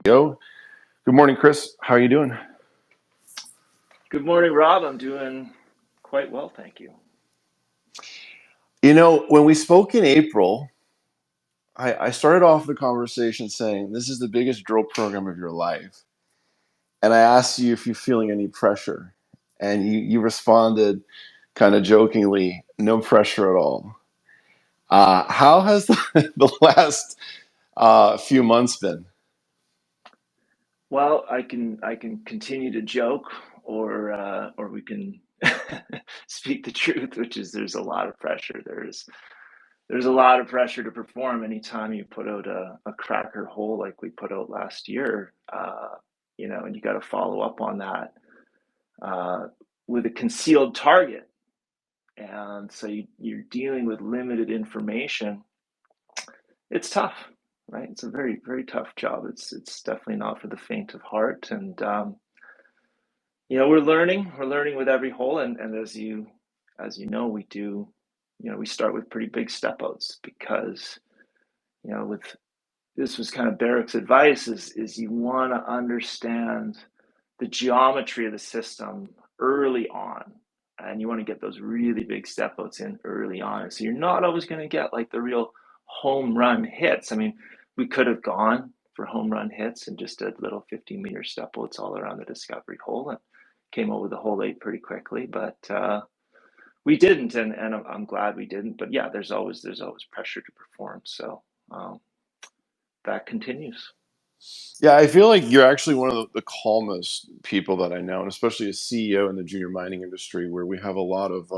CEO. Good morning, Chris. How are you doing? Good morning, Rob. I'm doing quite well, thank you. You know, when we spoke in April, I started off the conversation saying, this is the biggest drill program of your life. And I asked you if you're feeling any pressure. And you responded kind of jokingly, no pressure at all. How has the last few months been? Well, I can continue to joke, or we can speak the truth, which is there's a lot of pressure. There's a lot of pressure to perform anytime you put out a cracker hole like we put out last year, and you got to follow up on that with a concealed target. And so you're dealing with limited information. It's tough, right? It's a very, very tough job. It's definitely not for the faint of heart. And we're learning. We're learning with every hole. And as you know, we do. We start with pretty big step outs because with this was kind of Barrick's advice is you want to understand the geometry of the system early on. And you want to get those really big step outs in early on. So you're not always going to get like the real home run hits. I mean, we could have gone for home run hits and just did little 15-meter step outs all around the discovery hole and came over the hole 8 pretty quickly. But we didn't, and I'm glad we didn't. But yeah, there's always pressure to perform. So that continues. Yeah, I feel like you're actually one of the calmest people that I know, and especially a CEO in the junior mining industry where we have a lot of,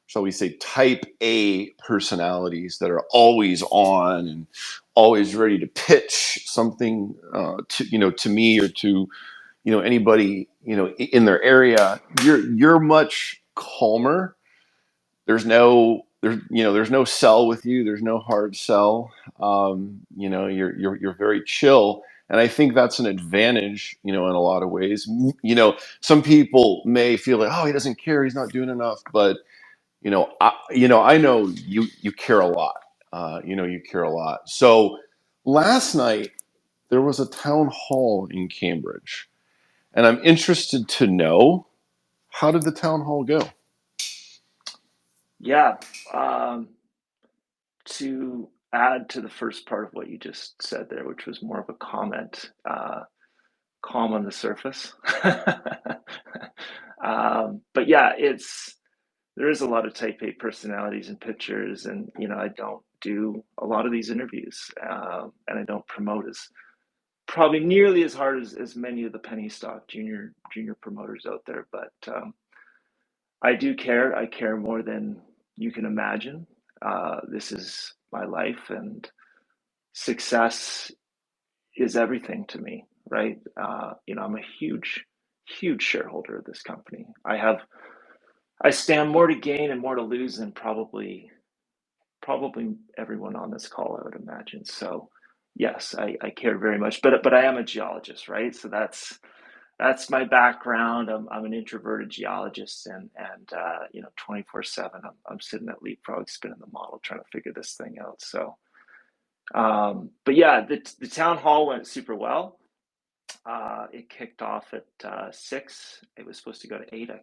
shall we say, type A personalities that are always on and always ready to pitch something to me or to anybody in their area. You're much calmer. There's no sell with you. There's no hard sell. You're very chill, and I think that's an advantage. In a lot of ways. Some people may feel like, oh, he doesn't care. He's not doing enough. But I know you care a lot. You care a lot. So last night there was a town hall in Cambridge, and I'm interested to know, how did the town hall go? Yeah. To add to the first part of what you just said there, which was more of a comment, calm on the surface. But yeah, there is a lot of type A personalities and pictures, and I don't do a lot of these interviews, and I don't promote as probably nearly as hard as many of the penny stock junior promoters out there. But I do care. I care more than you can imagine. This is my life, and success is everything to me, right? I'm a huge, huge shareholder of this company. I stand more to gain and more to lose than probably everyone on this call, I would imagine. So yes, I care very much, but I am a geologist, right? So that's my background. I'm an introverted geologist, and 24/7 I'm sitting at Leapfrog spinning the model trying to figure this thing out. So but yeah, the town hall went super well. It kicked off at 6. It was supposed to go to 8. I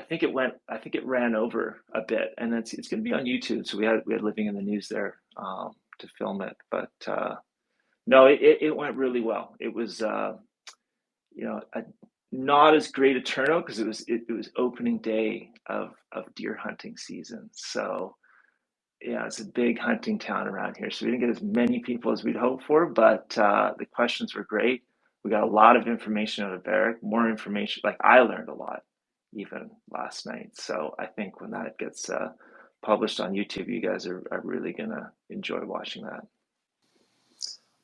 think it ran over a bit, and it's going to be on YouTube. So we had Living in the News there to film it, but no, it went really well. It was not as great a turnout because it was opening day of deer hunting season. So yeah, it's a big hunting town around here. So we didn't get as many people as we'd hoped for, but the questions were great. We got a lot of information out of Barrick, more information. Like I learned a lot even last night. So I think when that gets published on YouTube, you guys are really going to enjoy watching that.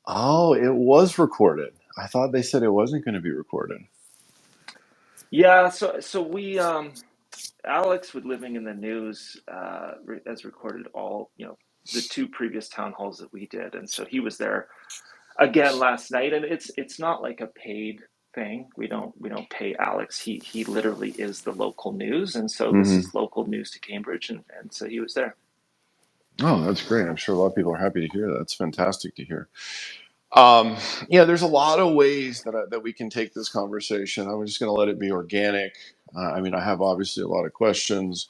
Oh, it was recorded. I thought they said it wasn't going to be recorded. Yeah, so we Alex with Living in the News has recorded all, the 2 previous town halls that we did, and so he was there again last night, and it's not like a paid thing. We don't pay Alex. He literally is the local news, and so this is local news to Cambridge, and so he was there. Oh, that's great. I'm sure a lot of people are happy to hear that. That's fantastic to hear. Um, yeah, there's a lot of ways that we can take this conversation. I'm just going to let it be organic. I mean, I have obviously a lot of questions.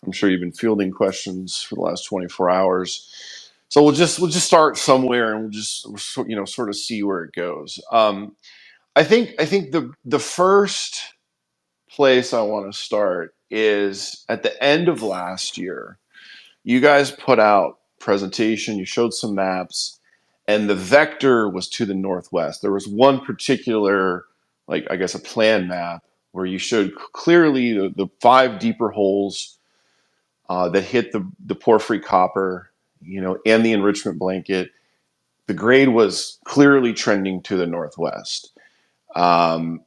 I'm sure you've been fielding questions for the last 24 hours. So we'll just start somewhere, and we'll just sort of see where it goes. I think the first place I want to start is at the end of last year. You guys put out presentation. You showed some maps, and the vector was to the northwest. There was one particular, like I guess, a plan map where you showed clearly the five deeper holes that hit the porphyry copper, and the enrichment blanket. The grade was clearly trending to the northwest. Um,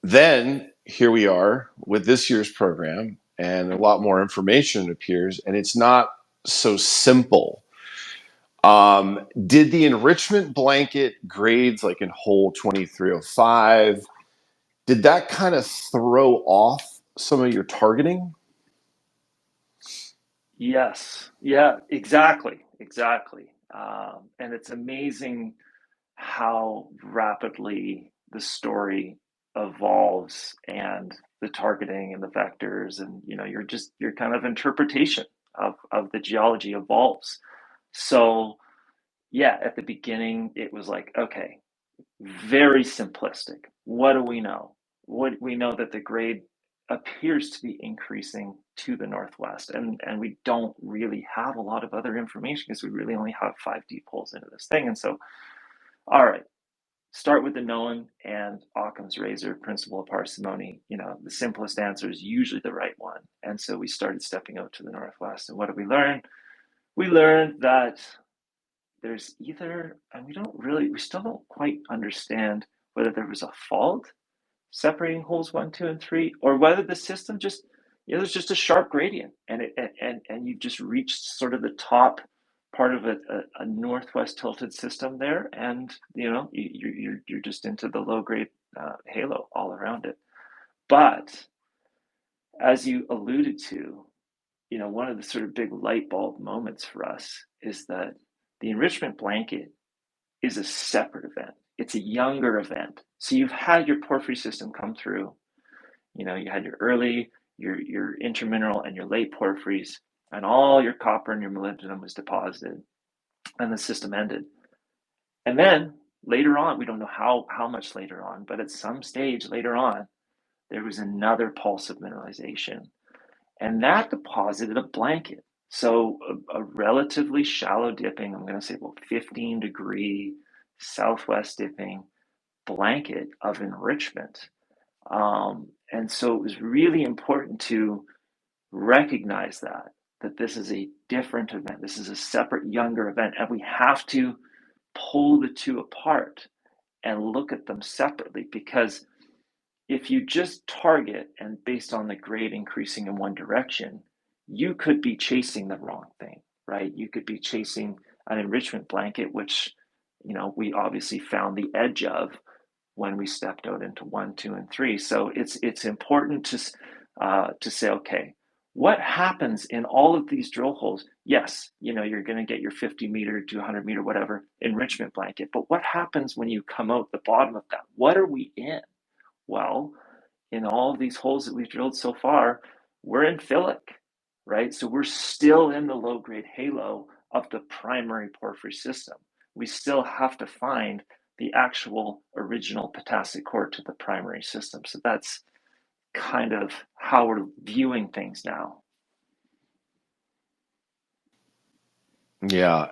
then here we are with this year's program, and a lot more information appears, and it's not so simple. Did the enrichment blanket grades, like in hole 2305, did that kind of throw off some of your targeting? Yes. Yeah, exactly. Exactly. And it's amazing how rapidly the story evolves and the targeting and the vectors and your kind of interpretation of the geology evolves. So yeah, at the beginning it was like, okay, very simplistic. What do we know? What we know that the grade appears to be increasing to the northwest, and we don't really have a lot of other information because we really only have five deep holes into this thing. And so, all right, start with the known and Occam's razor, principle of parsimony. The simplest answer is usually the right one. And so we started stepping out to the northwest. And what did we learn? We learned that there's either, and we still don't quite understand whether there was a fault separating holes 1, 2, and 3, or whether the system just, there's just a sharp gradient, and you've just reached sort of the top part of a northwest tilted system there, and you're just into the low grade halo all around it. But as you alluded to, one of the sort of big light bulb moments for us is that the enrichment blanket is a separate event. It's a younger event. So you've had your porphyry system come through. You had your early, your intermineral, and your late porphyries, and all your copper and your molybdenum was deposited, and the system ended. And then later on, we don't know how much later on, but at some stage later on, there was another pulse of mineralization, and that deposited a blanket. So a relatively shallow dipping, I'm going to say about 15-degree southwest dipping blanket of enrichment. And so it was really important to recognize that this is a different event. This is a separate, younger event, and we have to pull the two apart and look at them separately, because if you just target and based on the grade increasing in one direction, you could be chasing the wrong thing, right? You could be chasing an enrichment blanket, which we obviously found the edge of when we stepped out into 1, 2, and 3. So it's important to say, okay, what happens in all of these drill holes? Yes, you're going to get your 50-meter to 100-meter, whatever, enrichment blanket. But what happens when you come out the bottom of that? What are we in? Well, in all of these holes that we've drilled so far, we're in phyllic, right? So we're still in the low-grade halo of the primary porphyry system. We still have to find the actual original potassic core to the primary system. So that's kind of how we're viewing things now. Yeah,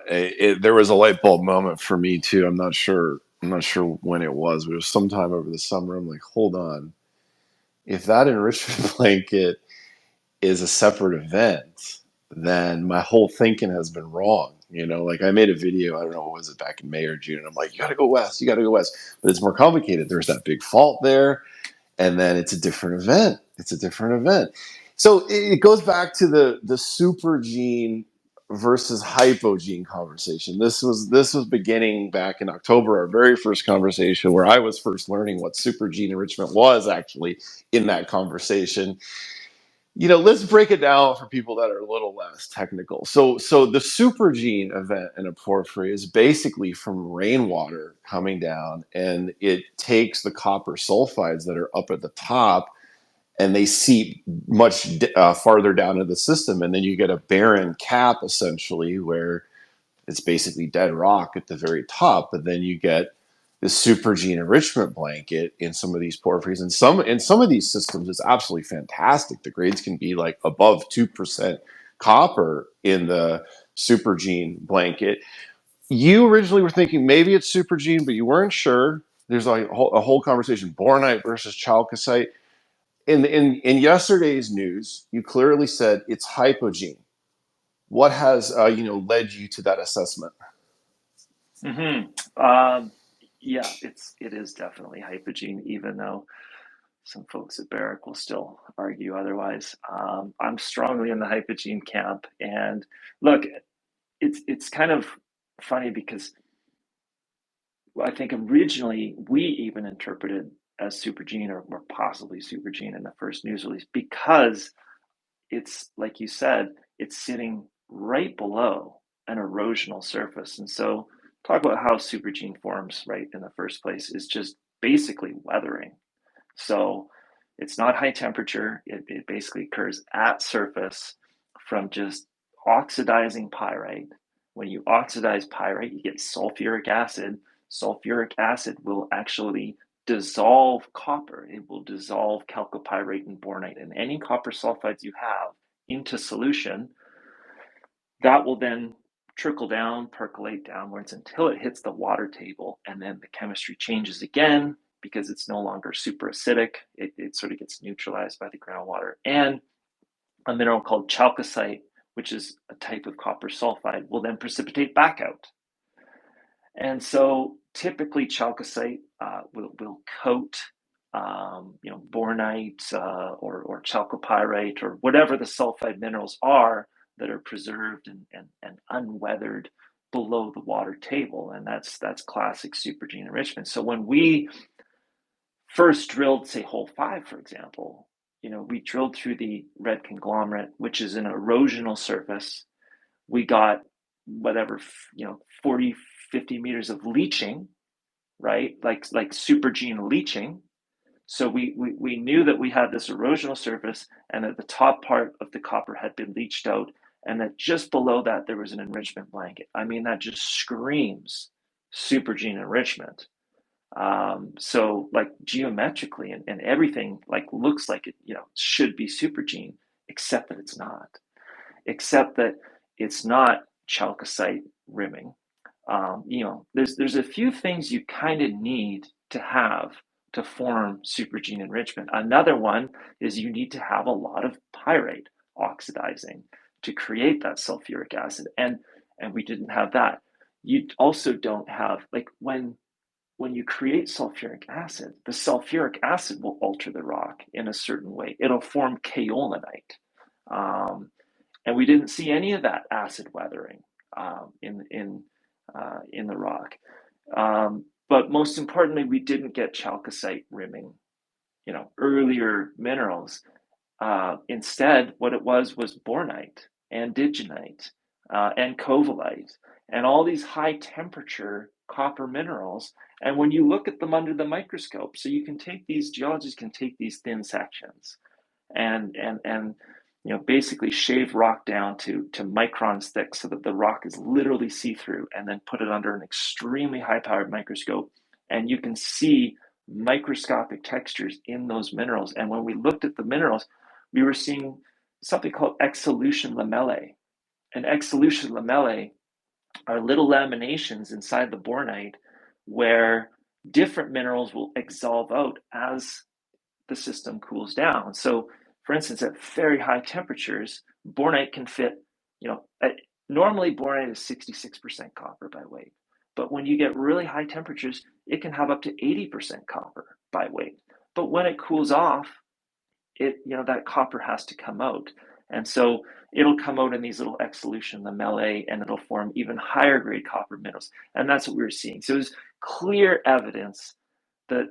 there was a light bulb moment for me too. I'm not sure when it was, but it was sometime over the summer. I'm like, hold on, if that enrichment blanket is a separate event, then my whole thinking has been wrong. Like I made a video, I don't know, what was it, back in May or June? And I'm like, you got to go west, but it's more complicated. There's that big fault there, and then it's a different event. So it goes back to the supergene versus hypogene conversation. This was beginning back in October, our very first conversation, where I was first learning what supergene enrichment was actually in that conversation. Let's break it down for people that are a little less technical. So the Supergene event in a porphyry is basically from rainwater coming down, and it takes the copper sulfides that are up at the top, and they seep much farther down into the system, and then you get a barren cap essentially where it's basically dead rock at the very top, but then you get this supergene enrichment blanket in some of these porphyries. And some of these systems is absolutely fantastic. The grades can be like above 2% copper in the supergene blanket. You originally were thinking maybe it's supergene, but you weren't sure. There's a whole conversation, bornite versus chalcocite. In yesterday's news, you clearly said it's hypogene. What has led you to that assessment? Yeah, it is definitely hypogene, even though some folks at Barrick will still argue otherwise. I'm strongly in the hypogene camp, and look, it's kind of funny because I think originally we even interpreted as supergene or possibly supergene in the first news release because it's like you said, it's sitting right below an erosional surface. And so talk about how supergene forms right in the first place is just basically weathering. So it's not high temperature. It basically occurs at surface from just oxidizing pyrite. When you oxidize pyrite, you get sulfuric acid. Sulfuric acid will actually dissolve copper. It will dissolve chalcopyrite and bornite and any copper sulfides you have into solution. That will then trickle down, percolate downwards until it hits the water table, and then the chemistry changes again because it's no longer super acidic. It sort of gets neutralized by the groundwater. And a mineral called chalcocite, which is a type of copper sulfide, will then precipitate back out. And so typically chalcocite will coat bornite or chalcopyrite or whatever the sulfide minerals are that are preserved and unweathered below the water table. And that's classic supergene enrichment. So when we first drilled, say, hole 5, for example, we drilled through the red conglomerate, which is an erosional surface. We got whatever, 40, 50 meters of leaching, right? Like supergene leaching. So we knew that we had this erosional surface and that the top part of the copper had been leached out and that just below that there was an enrichment blanket. I mean, that just screams supergene enrichment. So like geometrically and everything like looks like it, should be supergene, except that it's not. Except that it's not chalcocite rimming. There's a few things you kind of need to have to form supergene enrichment. Another one is you need to have a lot of pyrite oxidizing to create that sulfuric acid, and we didn't have that. You also don't have, like, when you create sulfuric acid, the sulfuric acid will alter the rock in a certain way. It'll form kaolinite. And we didn't see any of that acid weathering in the rock. But most importantly, we didn't get chalcocite rimming, earlier minerals. Instead, what it was bornite and digenite and covellite and all these high temperature copper minerals. And when you look at them under the microscope, so you can take these, geologists can take these thin sections and basically shave rock down to microns thick so that the rock is literally see-through, and then put it under an extremely high-powered microscope, and you can see microscopic textures in those minerals. And when we looked at the minerals, we were seeing something called exsolution lamellae. And exsolution lamellae are little laminations inside the bornite where different minerals will exsolve out as the system cools down. So for instance, at very high temperatures, bornite can fit, normally bornite is 66% copper by weight. But when you get really high temperatures, it can have up to 80% copper by weight. But when it cools off, that copper has to come out. And so it'll come out in these little exsolution lamellae, and it'll form even higher grade copper minerals. And that's what we were seeing. So it was clear evidence that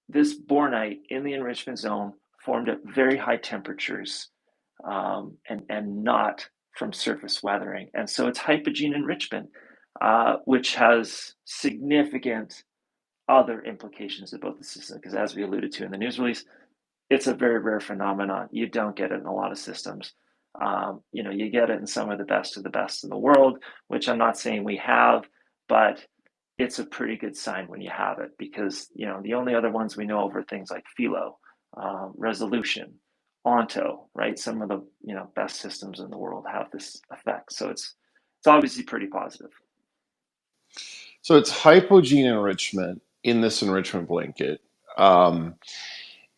this bornite in the enrichment zone formed at very high temperatures and not from surface weathering. And so it's hypogene enrichment, which has significant other implications about the system, because as we alluded to in the news release, it's a very rare phenomenon. You don't get it in a lot of systems. You get it in some of the best in the world, which I'm not saying we have, but it's a pretty good sign when you have it, because the only other ones we know of are things like Philo, resolution, Onto, right? Some of the best systems in the world have this effect, so it's obviously pretty positive. So it's hypogene enrichment in this enrichment blanket. Um,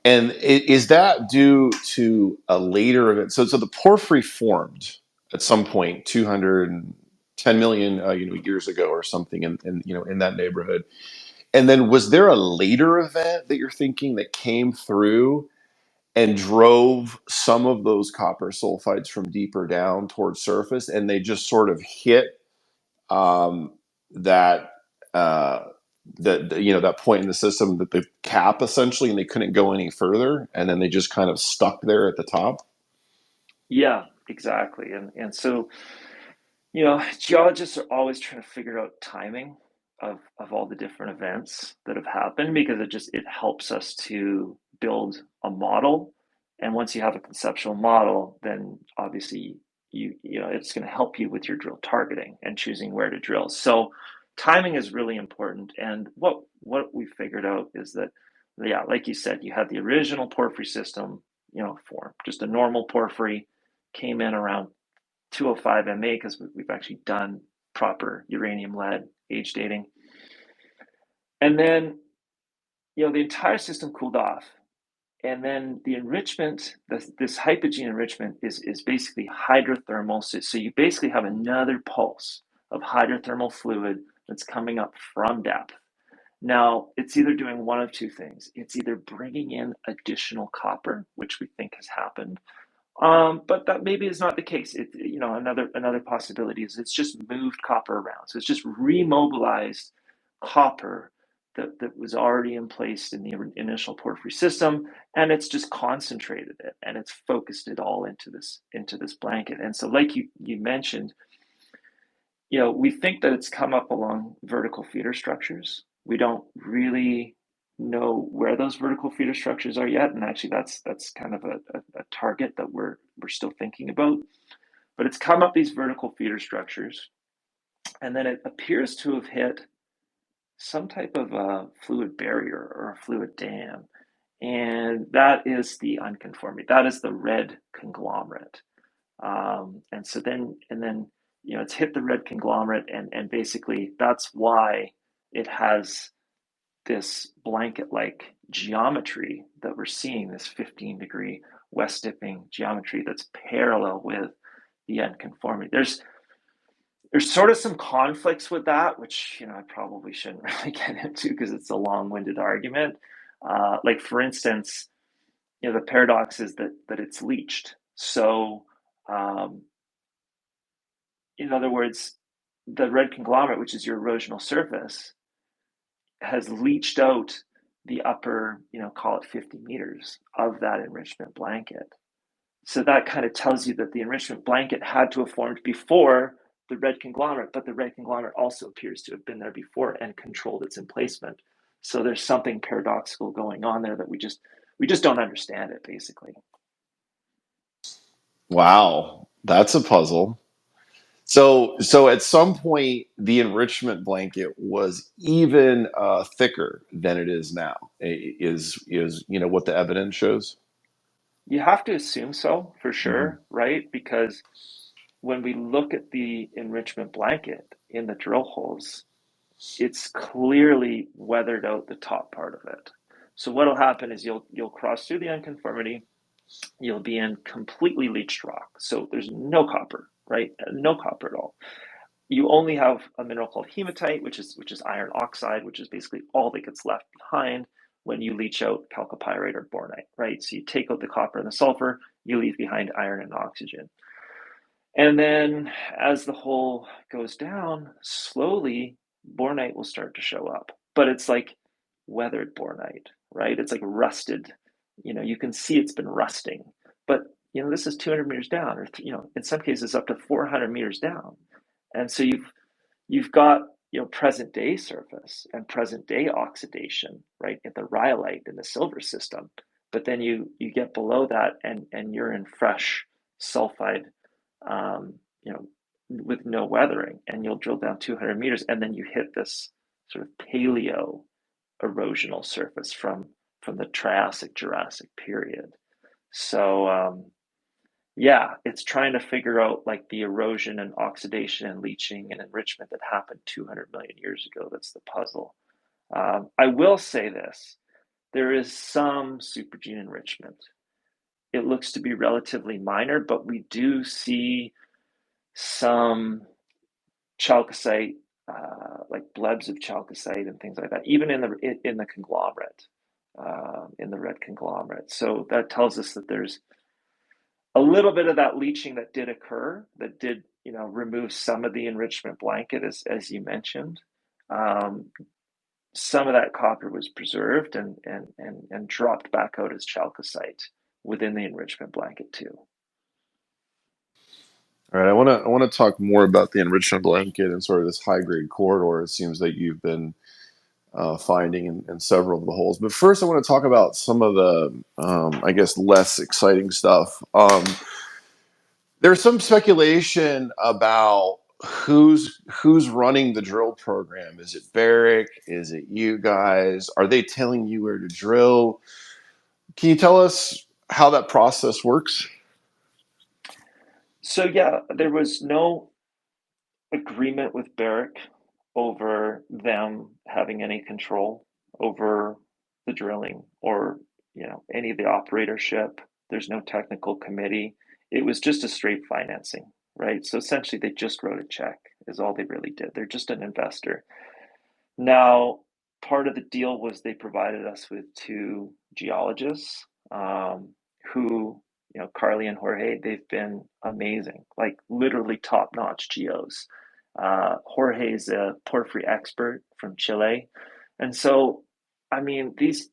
and is that due to a later event? So the porphyry formed at some point 210 million years ago or something in that neighborhood. And then was there a later event that you're thinking that came through and drove some of those copper sulfides from deeper down towards surface, and they just sort of hit um, that that point in the system, that the cap essentially, and they couldn't go any further, and then they just kind of stuck there at the top? Yeah, exactly. And so geologists are always trying to figure out timing of all the different events that have happened, because it helps us to build a model. And once you have a conceptual model, then obviously it's going to help you with your drill targeting and choosing where to drill. So timing is really important. And what we figured out is that, yeah, like you said, you had the original porphyry system, form, just a normal porphyry, came in around 205 MA, because we've actually done proper uranium lead age dating. And then, the entire system cooled off. And then the enrichment, this hypogene enrichment is basically hydrothermal. So you basically have another pulse of hydrothermal fluid that's coming up from depth. Now, it's either doing one of two things. It's either bringing in additional copper, which we think has happened, but that maybe is not the case. Another possibility is it's just moved copper around. So it's just remobilized copper that was already in place in the initial porphyry system, and it's just concentrated it, and it's focused it all into this blanket. And so, like you mentioned, we think that it's come up along vertical feeder structures. We don't really know where those vertical feeder structures are yet, and actually that's kind of a target that we're still thinking about. But it's come up these vertical feeder structures, and then it appears to have hit some type of a fluid barrier or a fluid dam, and that is the unconformity. That is the red conglomerate. And then it's hit the red conglomerate, and basically that's why it has this blanket-like geometry that we're seeing, this 15-degree west dipping geometry that's parallel with the unconformity. There's sort of some conflicts with that, which I probably shouldn't really get into, because it's a long-winded argument. Like, for instance, the paradox is that it's leached. So in other words, the red conglomerate, which is your erosional surface, has leached out the upper, call it 50 meters of that enrichment blanket. So that kind of tells you that the enrichment blanket had to have formed before the red conglomerate, but the red conglomerate also appears to have been there before and controlled its emplacement. So there's something paradoxical going on there that we just don't understand it, basically. Wow, that's a puzzle. So at some point, the enrichment blanket was even thicker than it is now. Is what the evidence shows? You have to assume so, for Mhm. sure, right? Because when we look at the enrichment blanket in the drill holes, it's clearly weathered out the top part of it. So what'll happen is you'll cross through the unconformity, you'll be in completely leached rock. So there's no copper, right? No copper at all. You only have a mineral called hematite, which is iron oxide, which is basically all that gets left behind when you leach out chalcopyrite or bornite, right? So you take out the copper and the sulfur, you leave behind iron and oxygen. And then as the hole goes down, slowly bornite will start to show up. But it's like weathered bornite, right? It's like rusted. You can see it's been rusting. But this is 200 meters down, or in some cases up to 400 meters down. And so you've got present day surface and present day oxidation, right, at the rhyolite in the silver system. But then you get below that, and you're in fresh sulphide, with no weathering, and you'll drill down 200 meters, and then you hit this sort of paleo erosional surface from the Triassic Jurassic period. So yeah, it's trying to figure out like the erosion and oxidation and leaching and enrichment that happened 200 million years ago. That's the puzzle. I will say this: there is some supergene enrichment. It looks to be relatively minor, but we do see some chalcocite, like blebs of chalcocite and things like that, even in the conglomerate, in the red conglomerate. So that tells us that there's a little bit of that leaching that did occur, that did remove some of the enrichment blanket, as you mentioned. Some of that copper was preserved and dropped back out as chalcocite within the enrichment blanket too. All right, I want to talk more about the enrichment blanket and sort of this high grade corridor. It seems that you've been finding in several of the holes. But first, I want to talk about some of the, I guess, less exciting stuff. There's some speculation about who's running the drill program. Is it Barrick? Is it you guys? Are they telling you where to drill? Can you tell us how that process works? So yeah, there was no agreement with Barrick over them having any control over the drilling or any of the operatorship. There's no technical committee. It was just a straight financing, right? So essentially they just wrote a check is all they really did. They're just an investor. Now, part of the deal was they provided us with two geologists, who, Carly and Jorge, they've been amazing, like literally top-notch geos. Jorge's a porphyry expert from Chile. And so, I mean, these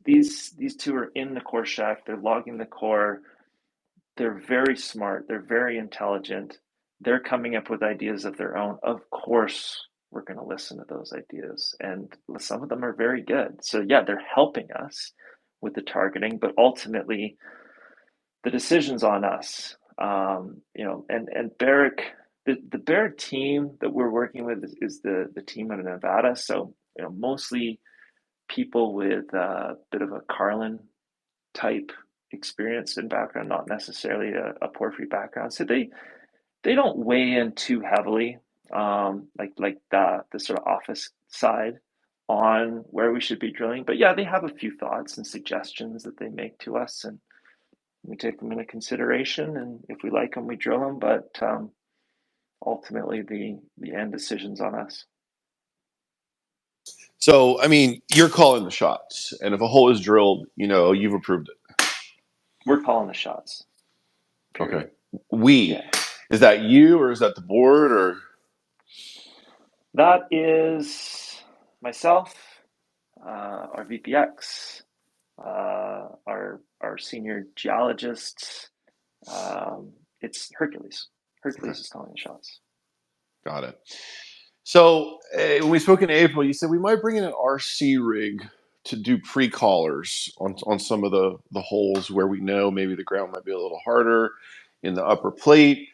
two are in the core shack, they're logging the core, they're very smart, they're very intelligent, they're coming up with ideas of their own. Of course, we're going to listen to those ideas, and some of them are very good. So yeah, they're helping us with the targeting, but ultimately the decision's on us. And Barrick, the Barrick team that we're working with is the team out of Nevada. So mostly people with a bit of a Carlin type experience and background, not necessarily a porphyry background. So they don't weigh in too heavily, like the sort of office side on where we should be drilling. But yeah, they have a few thoughts and suggestions that they make to us, and we take them into consideration. And if we like them, we drill them. But ultimately, the end decision's on us. So, I mean, you're calling the shots, and if a hole is drilled, you've approved it. We're calling the shots. Period. Okay. Yeah. Is that you, or is that the board, or? That is myself, our VPX, our senior geologists. It's Hercules. Hercules is calling the shots. Got it. So when we spoke in April, you said we might bring in an RC rig to do pre-collars on some of the holes where we know maybe the ground might be a little harder in the upper plate.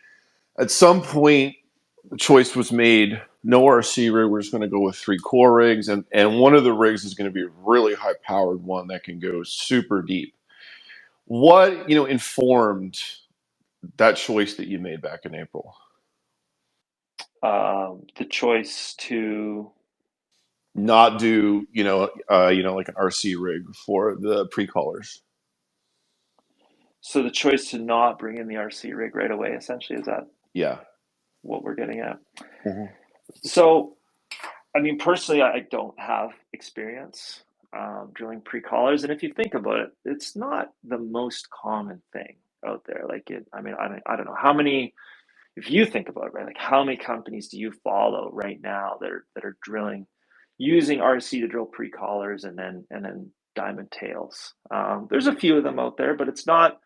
At some point, the choice was made, no RC rig, we're just going to go with 3 core rigs. And one of the rigs is going to be a really high-powered one that can go super deep. What, informed that choice that you made back in April? The choice to not do, like an RC rig for the pre-collars. So the choice to not bring in the RC rig right away, essentially, is that what we're getting at? Mm-hmm. So, I mean, personally, I don't have experience drilling pre-collars, and if you think about it, it's not the most common thing out there. Like I don't know how many. If you think about it, right, like how many companies do you follow right now that are drilling using RC to drill pre-collars and then diamond tails? There's a few of them out there, but it's not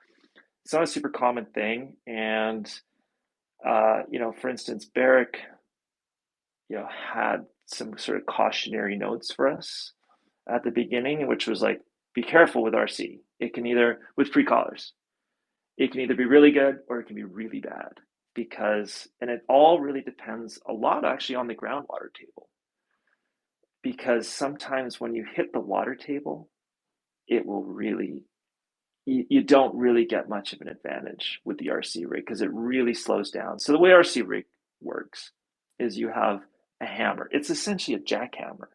it's not a super common thing. And, for instance, Barrick, had some sort of cautionary notes for us at the beginning, which was like, be careful with RC. It can either, with pre-collars, it can either be really good or it can be really bad and it all really depends a lot actually on the groundwater table. Because sometimes when you hit the water table, it will really, you don't really get much of an advantage with the RC rig because it really slows down. So the way RC rig works is you have a hammer. It's essentially a jackhammer.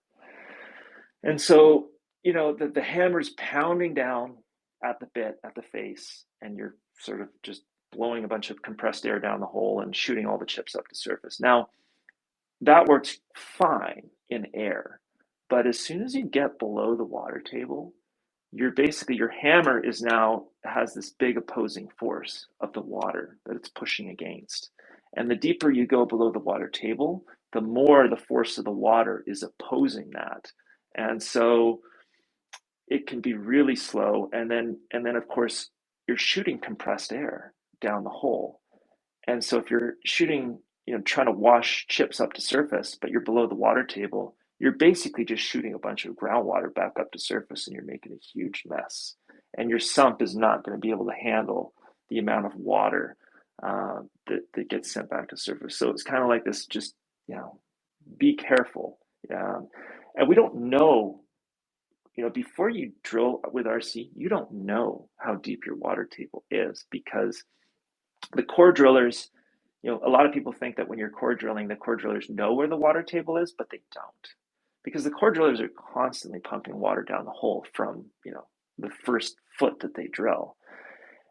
And so, the hammer's pounding down at the bit, at the face, and you're sort of just blowing a bunch of compressed air down the hole and shooting all the chips up to surface. Now, that works fine in air, but as soon as you get below the water table, your hammer has this big opposing force of the water that it's pushing against. And the deeper you go below the water table, the more the force of the water is opposing that. And so it can be really slow. And then of course you're shooting compressed air down the hole. And so if you're shooting, trying to wash chips up to surface, but you're below the water table, you're basically just shooting a bunch of groundwater back up to surface and you're making a huge mess. And your sump is not going to be able to handle the amount of water that gets sent back to surface. So it's kind of like this, just, be careful. And we don't know, before you drill with RC, you don't know how deep your water table is because the core drillers, a lot of people think that when you're core drilling, the core drillers know where the water table is, but they don't. Because the core drillers are constantly pumping water down the hole from, the first foot that they drill.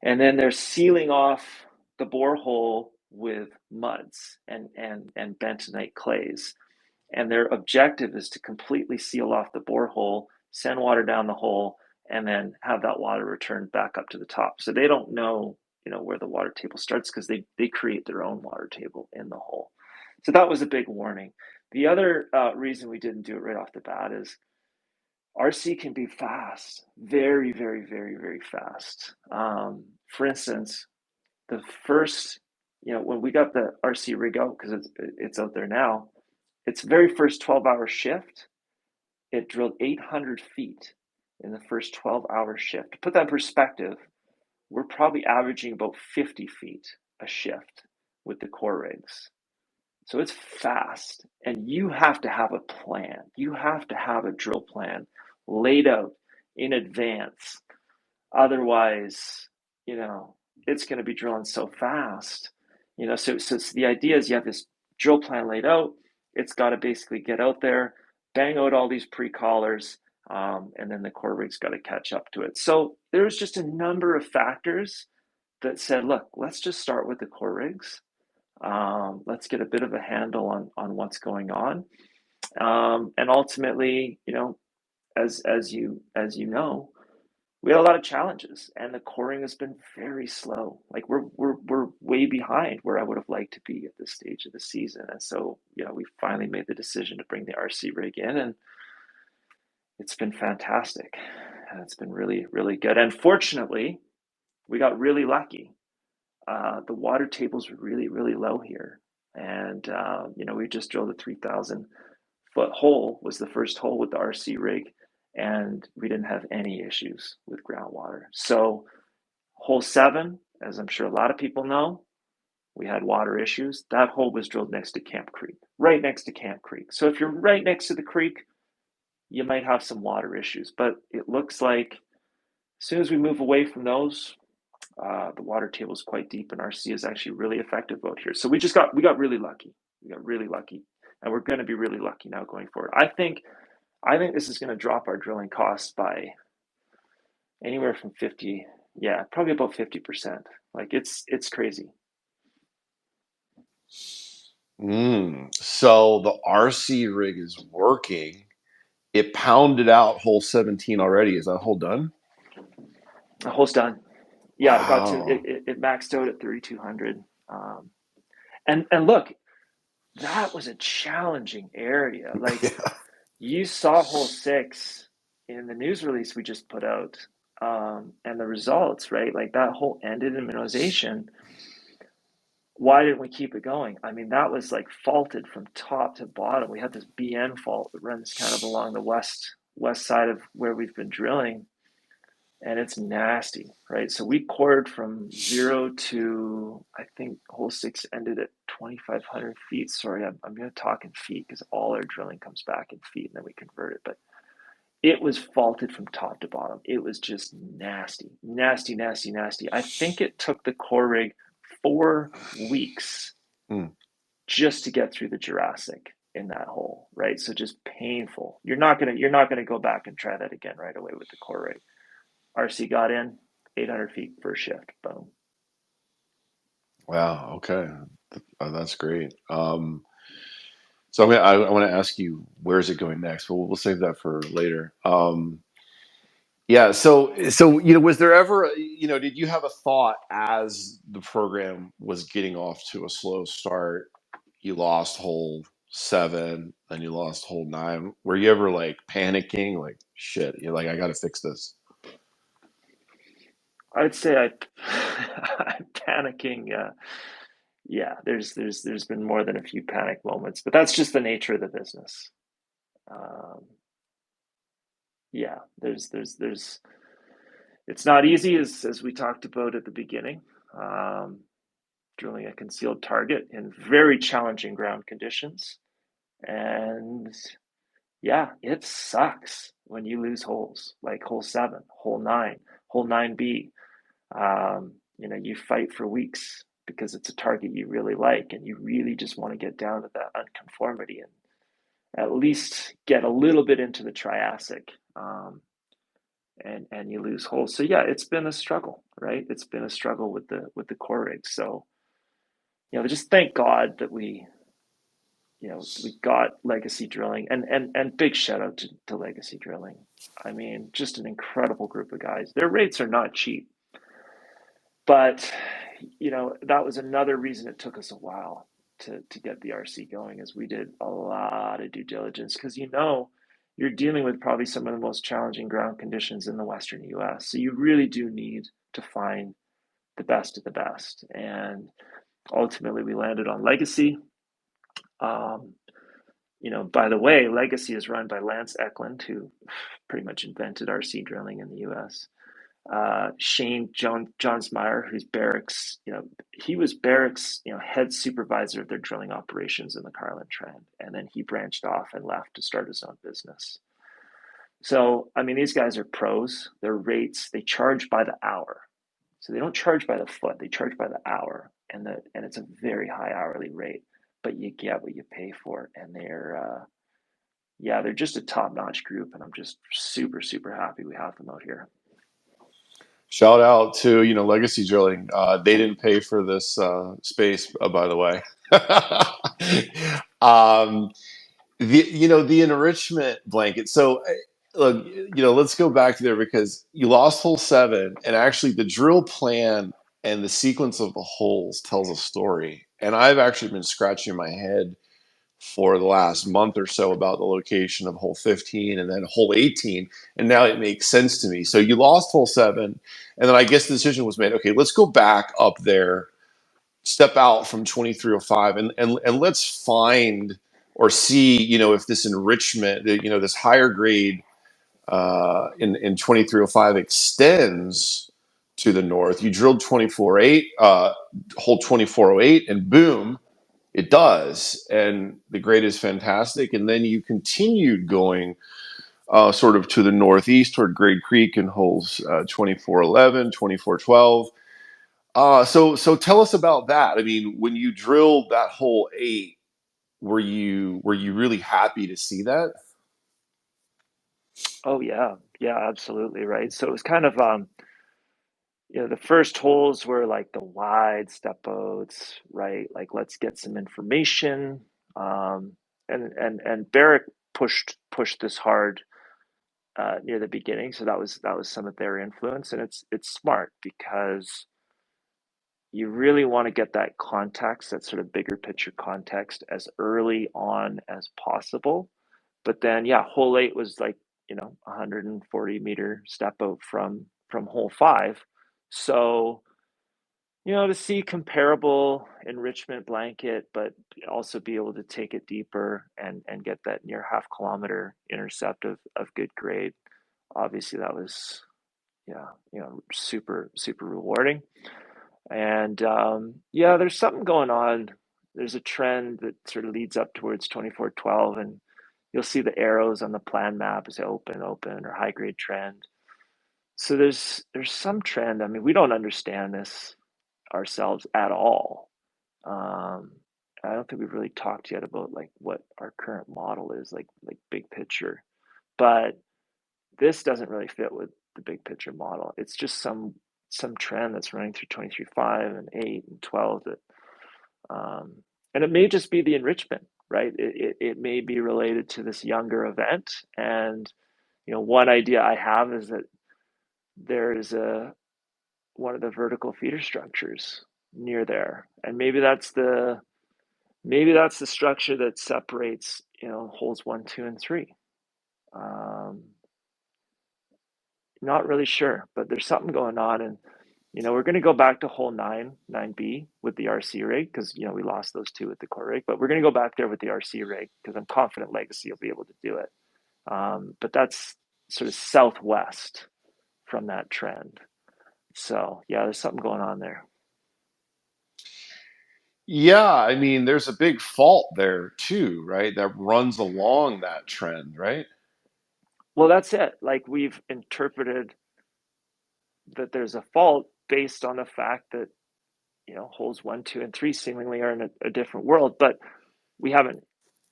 And then they're sealing off the borehole with muds and bentonite clays. And their objective is to completely seal off the borehole, send water down the hole, and then have that water returned back up to the top. So they don't know, where the water table starts because they create their own water table in the hole. So that was a big warning. The other reason we didn't do it right off the bat is RC can be fast, very, very, very, very fast. For instance, the first, when we got the RC rig out, because it's out there now, its very first 12-hour shift, it drilled 800 feet in the first 12-hour shift. To put that in perspective, we're probably averaging about 50 feet a shift with the core rigs. So it's fast, and you have to have a plan. You have to have a drill plan laid out in advance. Otherwise, it's going to be drilling so fast. So the idea is you have this drill plan laid out. It's got to basically get out there, bang out all these pre-collars, and then the core rig's got to catch up to it. So there's just a number of factors that said, look, let's just start with the core rigs. Let's get a bit of a handle on what's going on. And ultimately, as you know, we had a lot of challenges, and the coring has been very slow. Like we're way behind where I would have liked to be at this stage of the season. And so, we finally made the decision to bring the RC rig in, and it's been fantastic. And it's been really, really good. And fortunately, we got really lucky. The water tables were really, really low here. And, we just drilled a 3,000-foot hole, was the first hole with the RC rig, and we didn't have any issues with groundwater. So hole 7, as I'm sure a lot of people know, we had water issues. That hole was drilled next to Camp Creek, right next to Camp Creek. So if you're right next to the creek, you might have some water issues. But it looks like as soon as we move away from those, the water table is quite deep, and RC is actually really effective out here. So we got really lucky. We got really lucky, and we're going to be really lucky now going forward. I think this is going to drop our drilling costs by anywhere from 50, probably about 50%. Like it's crazy. So the RC rig is working. It pounded out hole 17 already. Is that hole done? The hole's done. Yeah, it got to Wow. it maxed out at 3,200. And look, that was a challenging area. Like Yeah. you saw hole 6 in the news release we just put out. and the results, right? Like that whole ended in mineralization. Why didn't we keep it going? I mean, that was like faulted from top to bottom. We had this BN fault that runs kind of along the west side of where we've been drilling, and it's nasty, right? So we cored from 0 to, I think hole 6 ended at 2,500 feet. Sorry, I'm going to talk in feet because all our drilling comes back in feet and then we convert it. But it was faulted from top to bottom. It was just nasty, nasty, nasty, nasty. I think it took the core rig 4 weeks just to get through the Jurassic in that hole, right? So just painful. You're not gonna go back and try that again right away with the core rig. RC got in, 800 feet first shift, boom. Wow. Okay. That's great. So I want to ask you, where is it going next? But we'll save that for later. Yeah. So was there ever, did you have a thought as the program was getting off to a slow start? You lost hole 7, then you lost hole 9. Were you ever like panicking, like shit? You're like, I got to fix this. I'd say I'm panicking. Yeah, there's been more than a few panic moments, but that's just the nature of the business. Um, yeah, it's not easy as we talked about at the beginning. Um, Drilling a concealed target in very challenging ground conditions, and yeah, it sucks when you lose holes like hole 7, hole 9, hole 9B. You fight for weeks because it's a target you really like and you really just want to get down to that unconformity and at least get a little bit into the Triassic. And you lose holes. So yeah, it's been a struggle, right? It's been a struggle with the core rig. So just thank God that we got Legacy Drilling, and big shout out to Legacy Drilling. I mean, just an incredible group of guys. Their rates are not cheap, but that was another reason it took us a while to get the RC going, is we did a lot of due diligence because you're dealing with probably some of the most challenging ground conditions in the Western US. So you really do need to find the best of the best. And ultimately we landed on Legacy. By the way, Legacy is run by Lance Eklund, who pretty much invented RC drilling in the US. Shane Johnsmeyer, who's Barrick's, he was Barrick's, head supervisor of their drilling operations in the Carlin Trend. And then he branched off and left to start his own business. So, I mean, these guys are pros. Their rates, they charge by the hour. So they don't charge by the foot, they charge by the hour. And it's a very high hourly rate, but you get what you pay for. And they're just a top-notch group, and I'm just super, super happy we have them out here. Shout out to Legacy Drilling. They didn't pay for this space, by the way. The enrichment blanket. So look, let's go back to there, because you lost hole 7, and actually the drill plan and the sequence of the holes tells a story. And I've actually been scratching my head for the last month or so about the location of hole 15 and then hole 18, and now it makes sense to me. So you lost hole 7, and then I guess the decision was made, okay, let's go back up there, step out from 2305, and let's find or see if this enrichment, this higher grade in 2305 extends to the north. You drilled 2408, hole 2408, and boom, it does, and the grade is fantastic. And then you continued going sort of to the northeast toward Grade Creek in holes 2411, 2412. So tell us about that. I mean, when you drilled that hole 8, were you really happy to see that? Oh yeah, absolutely, right. So it was kind of the first holes were like the wide step outs, right? Like let's get some information. And Barrick pushed this hard near the beginning, so that was some of their influence, and it's smart because you really want to get that context, that sort of bigger picture context, as early on as possible. But then, yeah, hole 8 was like 140-meter step out from from hole 5. So, to see comparable enrichment blanket, but also be able to take it deeper and get that near half-kilometer intercept of good grade. Obviously, that was, super, super rewarding. And there's something going on. There's a trend that sort of leads up towards 2412, and you'll see the arrows on the plan map as open, or high grade trend. So there's some trend. I mean, we don't understand this ourselves at all. I don't think we've really talked yet about like what our current model is, like big picture. But this doesn't really fit with the big picture model. It's just some trend that's running through 23.5 and 8 and 12 that and it may just be the enrichment, right? It may be related to this younger event. And one idea I have is that there is one of the vertical feeder structures near there, and maybe that's the structure that separates holes 1, 2, and 3. Not really sure, but there's something going on. And we're going to go back to hole 9B with the RC rig, because we lost those 2 with the core rig, but we're going to go back there with the RC rig because I'm confident Legacy will be able to do it. But that's sort of southwest from that trend. So yeah, there's something going on there. Yeah, I mean, there's a big fault there too, right? That runs along that trend, right? Well, that's it. Like, we've interpreted that there's a fault based on the fact that holes 1, 2, and 3 seemingly are in a different world, but we haven't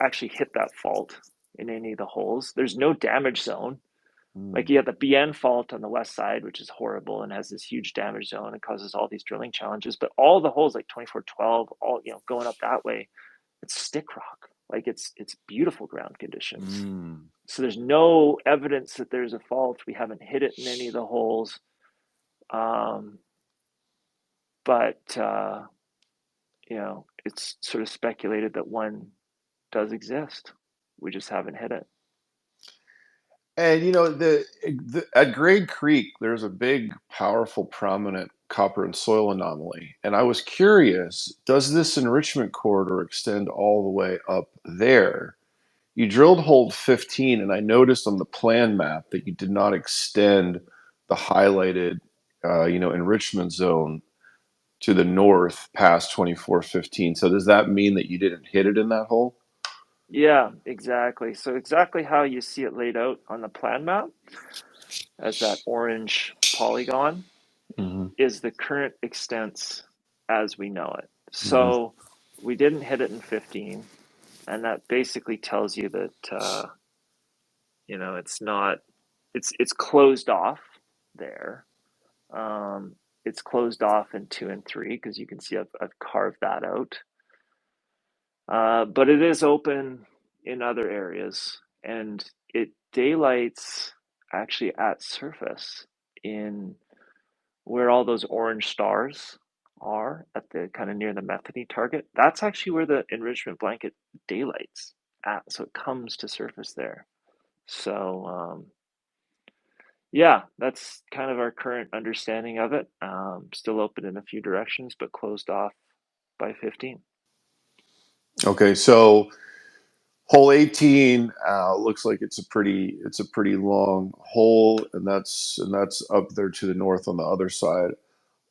actually hit that fault in any of the holes. There's no damage zone. Like, you have the BN fault on the west side, which is horrible and has this huge damage zone and causes all these drilling challenges. But all the holes, like 2412, all going up that way, it's stick rock. Like, it's beautiful ground conditions. So there's no evidence that there's a fault. We haven't hit it in any of the holes. But it's sort of speculated that one does exist. We just haven't hit it. And at Grade Creek, there's a big, powerful, prominent copper and soil anomaly. And I was curious, does this enrichment corridor extend all the way up there? You drilled hole 15, and I noticed on the plan map that you did not extend the highlighted, enrichment zone to the north past 2415. So does that mean that you didn't hit it in that hole? Yeah, exactly. So exactly how you see it laid out on the plan map as that orange polygon Hmm. is the current extents as we know it. Hmm. So we didn't hit it in 15, and that basically tells you that it's not it's closed off there. It's closed off in 2 and 3 because you can see I've carved that out. But it is open in other areas, and it daylights actually at surface in where all those orange stars are at the kind of near the Metheny target. That's actually where the enrichment blanket daylights at, so it comes to surface there. So yeah, that's kind of our current understanding of it. Still open in a few directions, but closed off by 15. Okay, so hole 18 looks like it's a pretty long hole, and that's up there to the north on the other side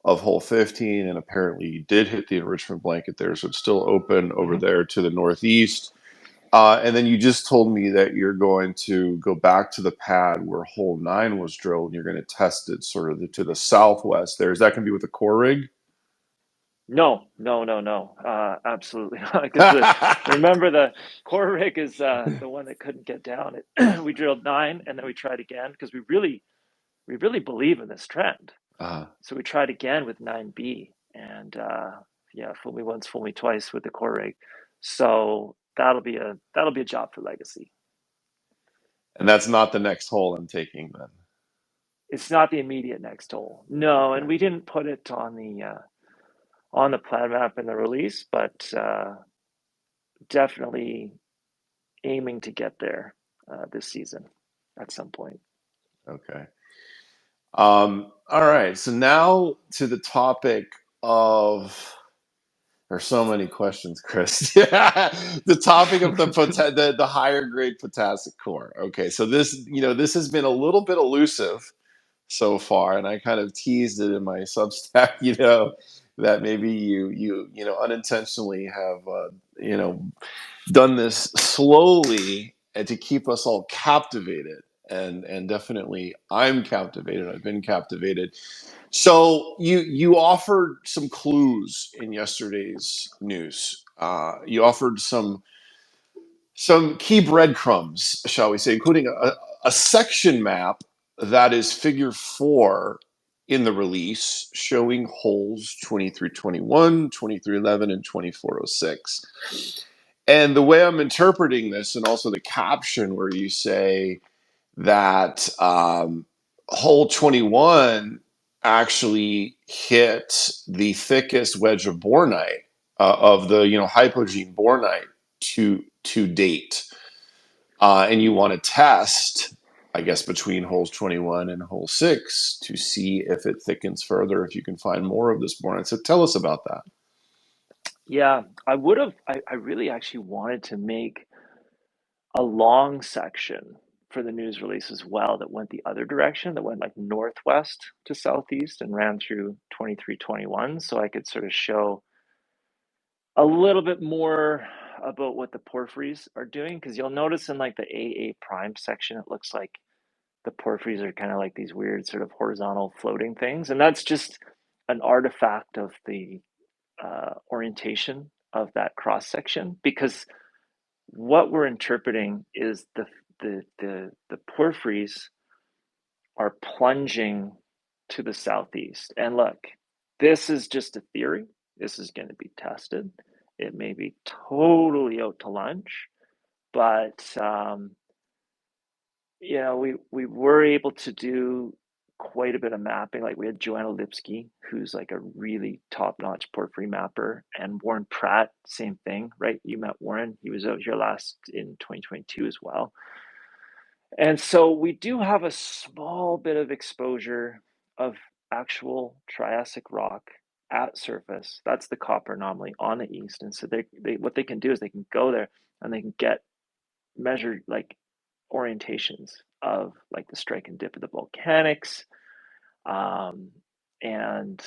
of hole 15, and apparently you did hit the enrichment blanket there, so it's still open over Mm-hmm. there to the northeast. And then you just told me that you're going to go back to the pad where hole 9 was drilled, and you're going to test it sort of to the southwest there. Is that going to be with the core rig? No. Absolutely not. Because remember, the core rig is the one that couldn't get down. We drilled 9, and then we tried again because we really believe in this trend. uh, So we tried again with 9B, and fool me once, fool me twice with the core rig. So that'll be a job for Legacy. and that's not the next hole I'm taking then. It's not the immediate next hole, no, and Okay. we didn't put it on the plan map in the release, but definitely aiming to get there this season at some point. Okay. All right, so now to the topic of. There's so many questions, Chris. The topic of the higher grade potassic core. Okay, so this has been a little bit elusive so far, and I kind of teased it in my Substack. That maybe you unintentionally have done this slowly and to keep us all captivated. And definitely I'm captivated. I've been captivated. So you offered some clues in yesterday's news. You offered some key breadcrumbs, shall we say, including a section map that is figure 4 in the release, showing holes 2321, 2311, and 2406. And the way I'm interpreting this, and also the caption where you say that hole 21 actually hit the thickest wedge of bornite of the hypogene bornite to date, and you want to test, I guess, between holes 21 and hole 6 to see if it thickens further, if you can find more of this bornite. So tell us about that. Yeah, I really actually wanted to make a long section for the news release as well that went the other direction, that went like northwest to southeast and ran through 2321, so I could sort of show a little bit more about what the porphyries are doing, because you'll notice in like the AA prime section, it looks like the porphyries are kind of like these weird sort of horizontal floating things, and that's just an artifact of the orientation of that cross section, because what we're interpreting is the porphyries are plunging to the southeast. And look, this is just a theory. This is going to be tested. It may be totally out to lunch, but we were able to do quite a bit of mapping. Like we had Joanna Lipsky, who's like a really top-notch porphyry mapper, and Warren Pratt, same thing, right? You met Warren. He was out here last in 2022 as well. And so we do have a small bit of exposure of actual Triassic rock at surface. That's the copper anomaly on the east. And so they what they can do is they can go there and they can get measured like orientations of like the strike and dip of the volcanics. And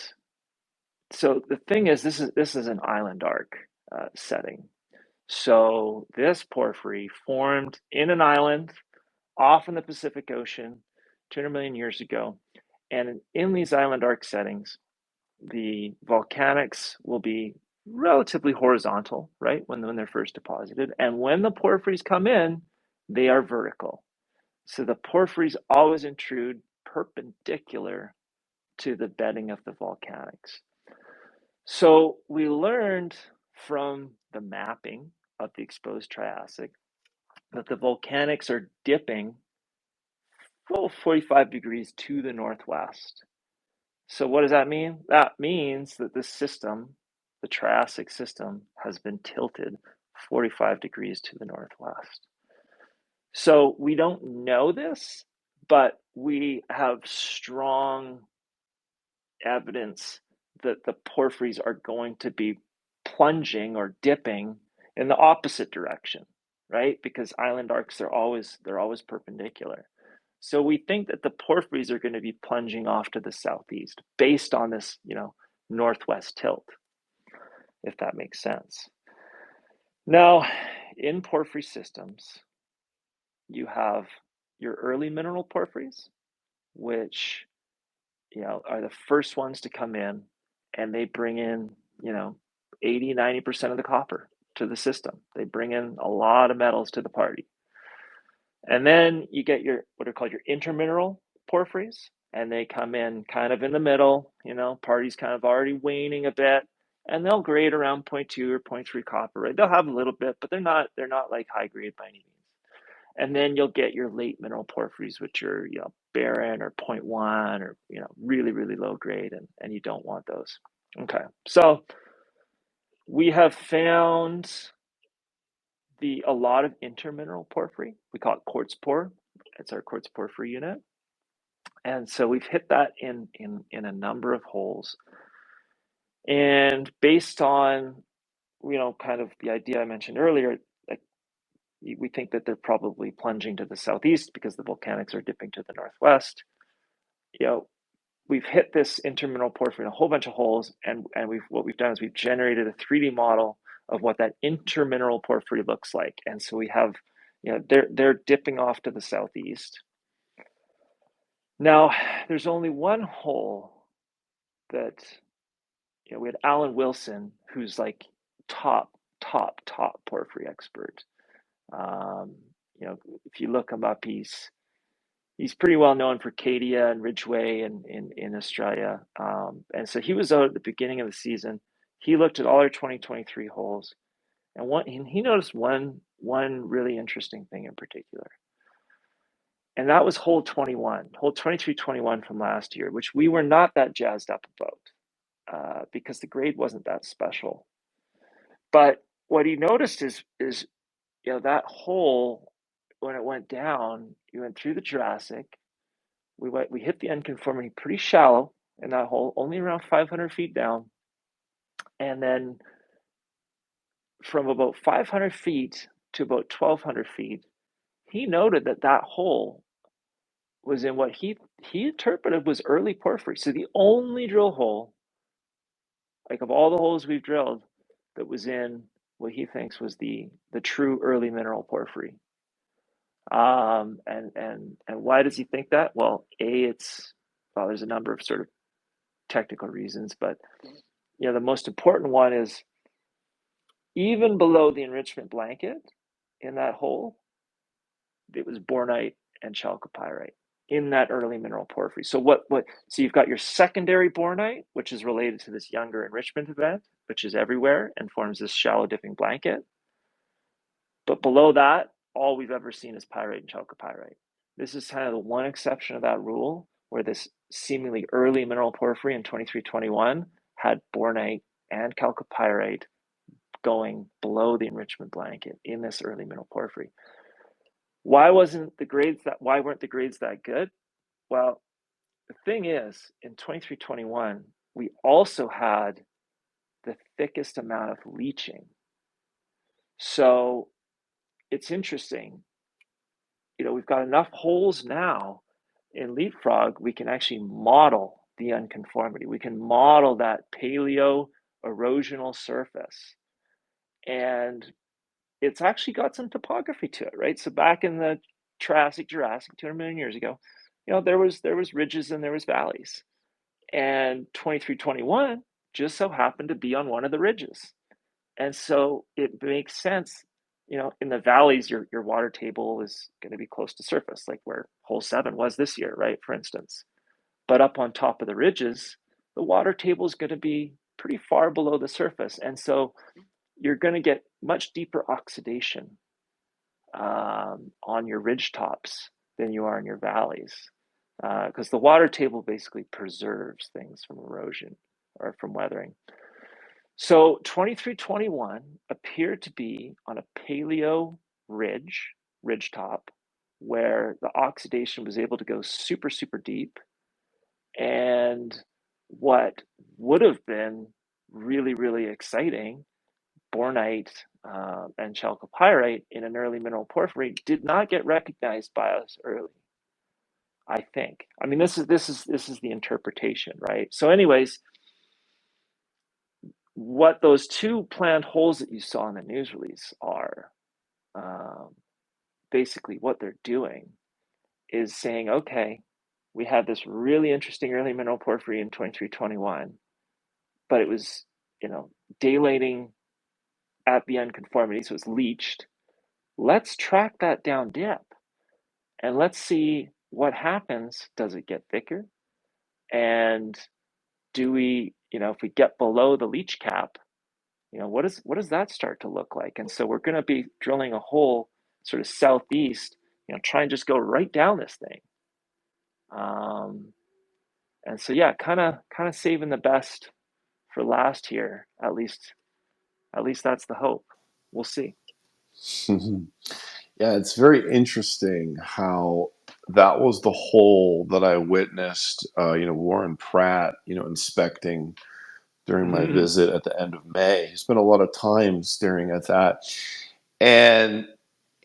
so the thing is, this is an island arc setting. So this porphyry formed in an island off in the Pacific Ocean 200 million years ago. And in these island arc settings, the volcanics will be relatively horizontal, right, when they're first deposited. And when the porphyries come in, they are vertical. So the porphyries always intrude perpendicular to the bedding of the volcanics. So we learned from the mapping of the exposed Triassic that the volcanics are dipping full 45 degrees to the northwest. So what does that mean? That means that this system, the Triassic system, has been tilted 45 degrees to the northwest. So we don't know this, but we have strong evidence that the porphyries are going to be plunging or dipping in the opposite direction, right? Because island arcs are always perpendicular. So we think that the porphyries are going to be plunging off to the southeast based on this, northwest tilt, if that makes sense. Now, in porphyry systems, you have your early mineral porphyries, which are the first ones to come in, and they bring in 80-90% of the copper to the system. They bring in a lot of metals to the party. And then you get your what are called your intermineral porphyries, and they come in kind of in the middle. Party's kind of already waning a bit, and they'll grade around 0.2 or 0.3 copper. Right? They'll have a little bit, but they're not like high grade by any means. And then you'll get your late mineral porphyries, which are barren or 0.1 or really really low grade, and you don't want those. Okay, so we have found a lot of intermineral porphyry. We call it quartz pore. It's our quartz porphyry unit. And so we've hit that in a number of holes. And based on, kind of the idea I mentioned earlier, like we think that they're probably plunging to the southeast because the volcanics are dipping to the northwest. We've hit this intermineral porphyry in a whole bunch of holes, and what we've done is we've generated a 3D model of what that intermineral porphyry looks like. And so we have, they're dipping off to the southeast. Now, there's only one hole that, we had Alan Wilson, who's like top porphyry expert. If you look him up, he's pretty well known for Cadia and Ridgeway in Australia. And so he was out at the beginning of the season. He looked at all our 2023 holes, and he noticed one really interesting thing in particular. And that was hole 21, hole 2321 from last year, which we were not that jazzed up about because the grade wasn't that special. But what he noticed is that hole, when it went down, you went through the Jurassic. We hit the unconformity pretty shallow in that hole, only around 500 feet down. And then from about 500 feet to about 1,200 feet, he noted that hole was in what he interpreted was early porphyry. So the only drill hole, like of all the holes we've drilled, that was in what he thinks was the true early mineral porphyry. And why does he think that? Well, there's a number of sort of technical reasons, but the most important one is even below the enrichment blanket in that hole, it was bornite and chalcopyrite in that early mineral porphyry. So so you've got your secondary bornite, which is related to this younger enrichment event, which is everywhere and forms this shallow dipping blanket. But below that, all we've ever seen is pyrite and chalcopyrite. This is kind of the one exception of that rule, where this seemingly early mineral porphyry in 2321 had bornite and chalcopyrite going below the enrichment blanket in this early mineral porphyry. Why weren't the grades that good? Well, the thing is, in 2321, we also had the thickest amount of leaching. So it's interesting. We've got enough holes now in Leapfrog, we can actually model the unconformity. We can model that paleo erosional surface. And it's actually got some topography to it, right? So back in the Jurassic, 200 million years ago, there was ridges and there was valleys. And 2321 just so happened to be on one of the ridges. And so it makes sense, in the valleys, your water table is going to be close to surface, like where hole 7 was this year, right? For instance. But up on top of the ridges, the water table is going to be pretty far below the surface. And so you're going to get much deeper oxidation on your ridge tops than you are in your valleys, because the water table basically preserves things from erosion or from weathering. So 2321 appeared to be on a paleo ridge top, where the oxidation was able to go super, super deep. And what would have been really, really exciting, bornite and chalcopyrite in an early mineral porphyry, did not get recognized by us early, I think. I mean, this is the interpretation, right? So anyways, what those two planned holes that you saw in the news release are, basically what they're doing is saying, okay, we had this really interesting early mineral porphyry in 2321, but it was, daylighting at the unconformity, so it's leached. Let's track that down dip and let's see what happens. Does it get thicker? And do we, if we get below the leach cap, what does that start to look like? And so we're going to be drilling a hole sort of southeast, try and just go right down this thing. And so yeah, kind of saving the best for last here. At least that's the hope. We'll see. Yeah, it's very interesting how that was the hole that I witnessed, Warren Pratt, inspecting during my Mm, visit at the end of May. He spent a lot of time staring at that. And,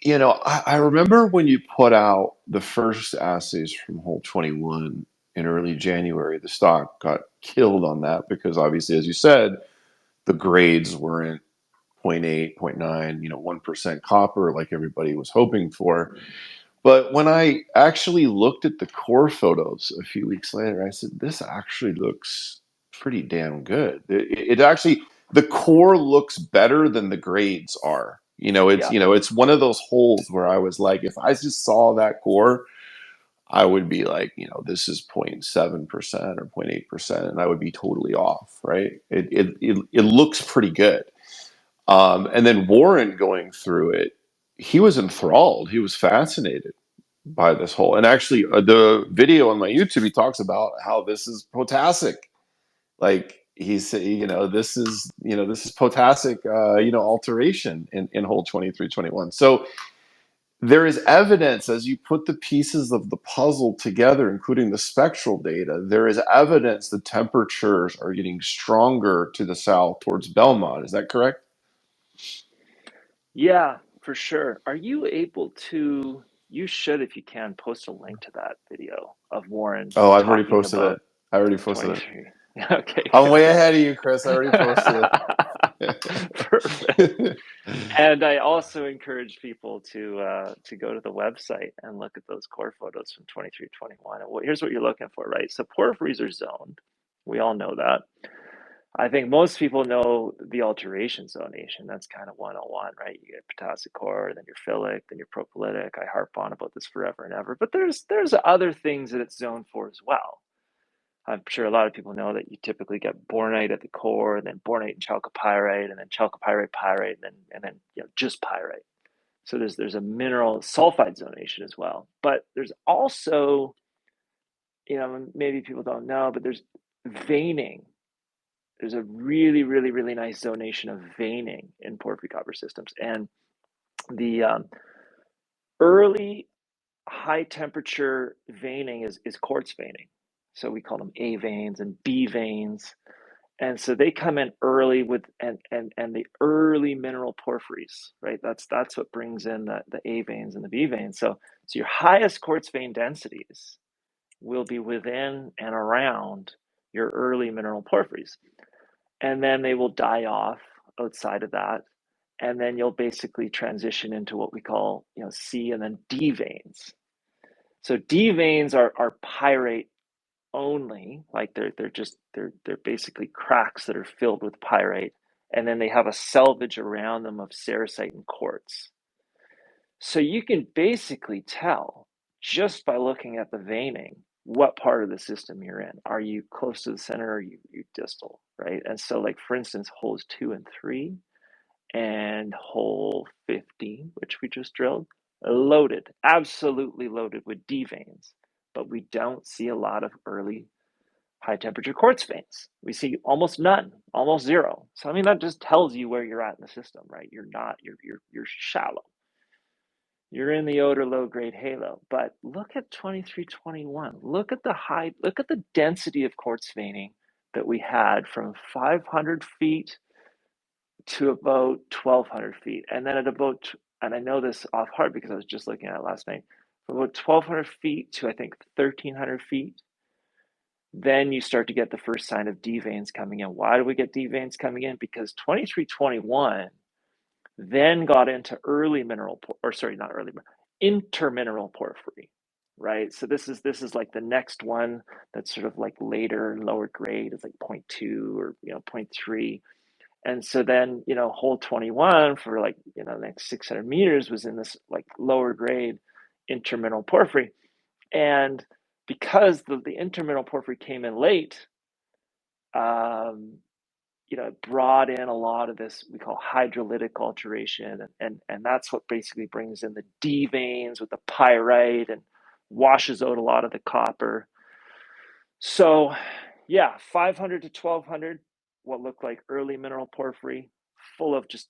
I remember when you put out the first assays from hole 21 in early January, the stock got killed on that because obviously, as you said, the grades weren't zero point 0.8, zero point 0.9, 1% copper like everybody was hoping for. But when I actually looked at the core photos a few weeks later, I said, this actually looks pretty damn good. It actually, the core looks better than the grades are. yeah. It's one of those holes where I was like, if I just saw that core, I would be like, this is 0.7% or 0.8%, and I would be totally off, right? It looks pretty good. And then Warren going through it, he was enthralled. He was fascinated by this hole. And actually, the video on my YouTube, he talks about how this is potassic. Like he said, this is potassic, alteration in hole 2321. So there is evidence as you put the pieces of the puzzle together, including the spectral data, there is evidence the temperatures are getting stronger to the south towards Belmont. Is that correct? Yeah, for sure. Are you able to, you should, if you can, post a link to that video of Warren Oh, I've already talking posted about it. I already posted it. 23. Okay, I'm way good. ahead of you, Chris. I already posted Perfect. it. And I also encourage people to go to the website and look at those core photos from 23, 21. And here's what you're looking for, right? So porphyries are zoned. We all know that. I think most people know the alteration zonation. That's kind of 101, right? You get potassic core, then your phyllic, then your propylitic. I harp on about this forever and ever. But there's other things that it's zoned for as well. I'm sure a lot of people know that you typically get bornite at the core, and then bornite and chalcopyrite, and then chalcopyrite pyrite, and then just pyrite. So there's a mineral sulphide zonation as well. But there's also, maybe people don't know, but there's veining. There's a really, really, really nice zonation of veining in porphyry copper systems. And the early high temperature veining is quartz veining. So we call them A veins and B veins. And so they come in early with and the early mineral porphyries, right? That's what brings in the A veins and the B veins. So your highest quartz vein densities will be within and around your early mineral porphyries. And then they will die off outside of that. And then you'll basically transition into what we call, C and then D veins. So D veins are pyrite only, like they're basically cracks that are filled with pyrite, and then they have a selvage around them of cerussite and quartz. So you can basically tell just by looking at the veining what part of the system you're in. Are you close to the center, or are you distal, right? And so, like for instance, holes 2 and 3 and hole 15, which we just drilled, loaded, absolutely loaded with D veins, but we don't see a lot of early high temperature quartz veins. We see almost none, almost zero. So I mean that just tells you where you're at in the system, right? You're shallow. You're in the outer low grade halo. But look at 2321. Look at the density of quartz veining that we had from 500 feet to about 1200 feet. And then and I know this off heart because I was just looking at it last night, from about 1200 feet to I think 1300 feet, then you start to get the first sign of D veins coming in. Why do we get D veins coming in? Because 2321 then got into early mineral, or sorry, not early, intermineral porphyry, right? So this is like the next one that's sort of like later, lower grade. It's like 0.2 or 0.3. And so then, hole 21 for like, the next 600 meters was in this like lower grade intermineral porphyry. And because the intermineral porphyry came in late, um, it brought in a lot of this we call hydrolytic alteration, and that's what basically brings in the D veins with the pyrite and washes out a lot of the copper. So, yeah, 500 to 1200, what looked like early mineral porphyry, full of just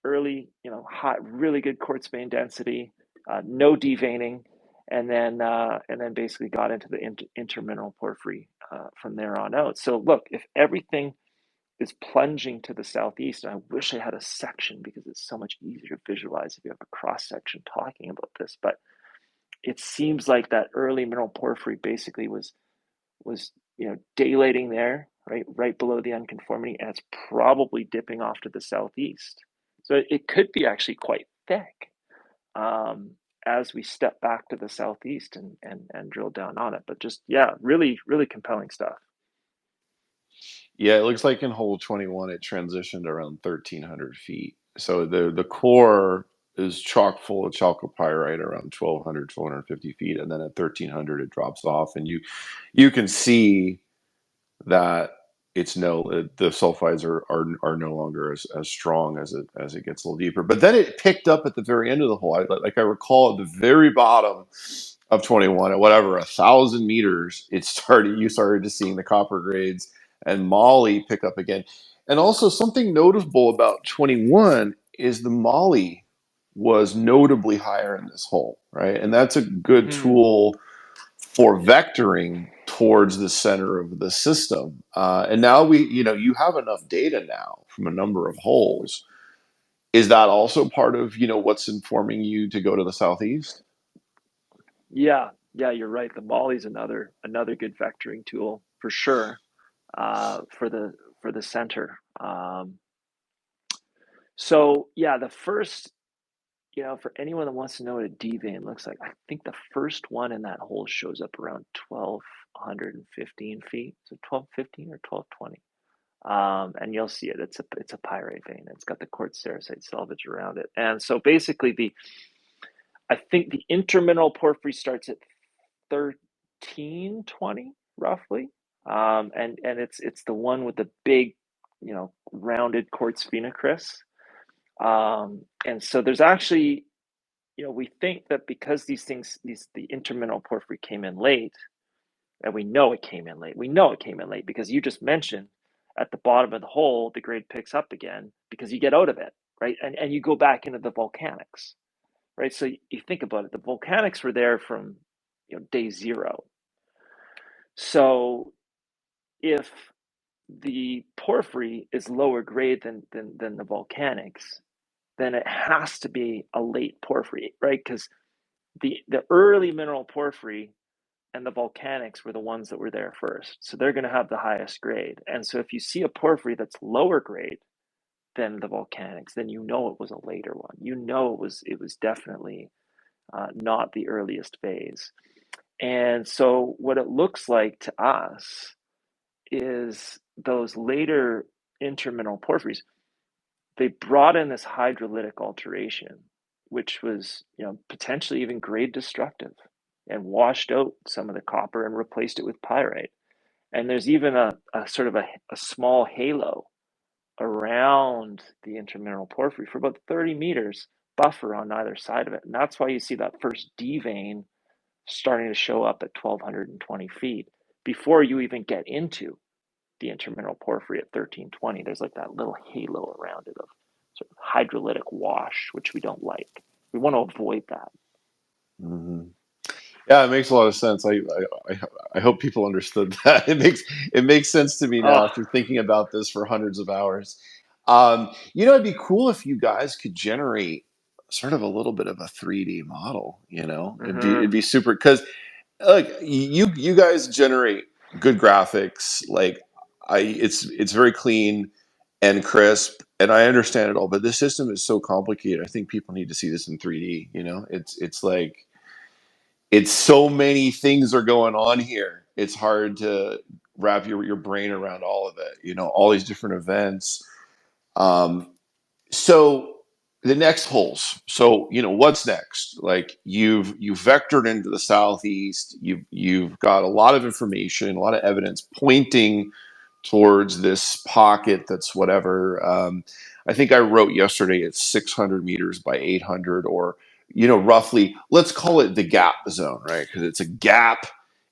early, hot, really good quartz vein density, no deveining. and then basically got into the intermineral porphyry from there on out. So look, if everything is plunging to the southeast, and I wish I had a section because it's so much easier to visualize if you have a cross section talking about this, but it seems like that early mineral porphyry basically was daylighting there, right below the unconformity, and it's probably dipping off to the southeast. So it could be actually quite thick as we step back to the southeast and drill down on it. But just, yeah, really, really compelling stuff. Yeah, it looks like in hole 21 it transitioned around 1,300 feet. So the core is chock full of chalcopyrite around 1,200, 1,250 feet, and then at 1,300 it drops off, and you can see that the sulfides are no longer as strong as it gets a little deeper. But then it picked up at the very end of the hole. I recall at the very bottom of 21, at whatever 1,000 meters, you started to seeing the copper grades and moly pick up again. And also something notable about 21 is the moly was notably higher in this hole, right? And that's a good tool for vectoring towards the center of the system. And now you have enough data now from a number of holes. Is that also part of, what's informing you to go to the southeast? Yeah, you're right. The moly's another good vectoring tool for sure for the center. So yeah, the first, for anyone that wants to know what a D vein looks like, I think the first one in that hole shows up around 1,215 feet, so 1,215 or 1,220. And you'll see it. It's a pyrite vein. It's got the quartz sericite selvage around it, and so basically I think the intermineral porphyry starts at 1,320 roughly, and it's the one with the big, rounded quartz phenocryst. And so there's actually, we think that because the intermineral porphyry came in late, and we know it came in late. We know it came in late because you just mentioned at the bottom of the hole, the grade picks up again because you get out of it, right? And you go back into the volcanics, right? So you think about it, the volcanics were there from, day zero. So if the porphyry is lower grade than the volcanics, then it has to be a late porphyry, right? Because the early mineral porphyry and the volcanics were the ones that were there first. So they're going to have the highest grade. And so if you see a porphyry that's lower grade than the volcanics, then you know it was a later one. You know it was definitely not the earliest phase. And so what it looks like to us is those later intermineral porphyries, they brought in this hydrolytic alteration, which was, potentially even grade destructive, and washed out some of the copper and replaced it with pyrite. And there's even a sort of a small halo around the intermineral porphyry for about 30 meters buffer on either side of it. And that's why you see that first D vein starting to show up at 1,220 feet before you even get into the intermineral porphyry at 1,320. There's like that little halo around it of sort of hydrolytic wash, which we don't like. We want to avoid that. Mm-hmm. Yeah, it makes a lot of sense. I hope people understood that. It makes sense to me now after thinking about this for hundreds of hours. It'd be cool if you guys could generate sort of a little bit of a 3D model. It'd be super because like you guys generate good graphics. Like it's very clean and crisp, and I understand it all. But this system is so complicated. I think people need to see this in 3D. It's like. It's so many things are going on here. It's hard to wrap your brain around all of it, all these different events. So the next holes. So, what's next? Like you've vectored into the southeast. You've got a lot of information, a lot of evidence pointing towards this pocket that's whatever. I think I wrote yesterday it's 600 meters by 800, or roughly, let's call it the gap zone, right? Because it's a gap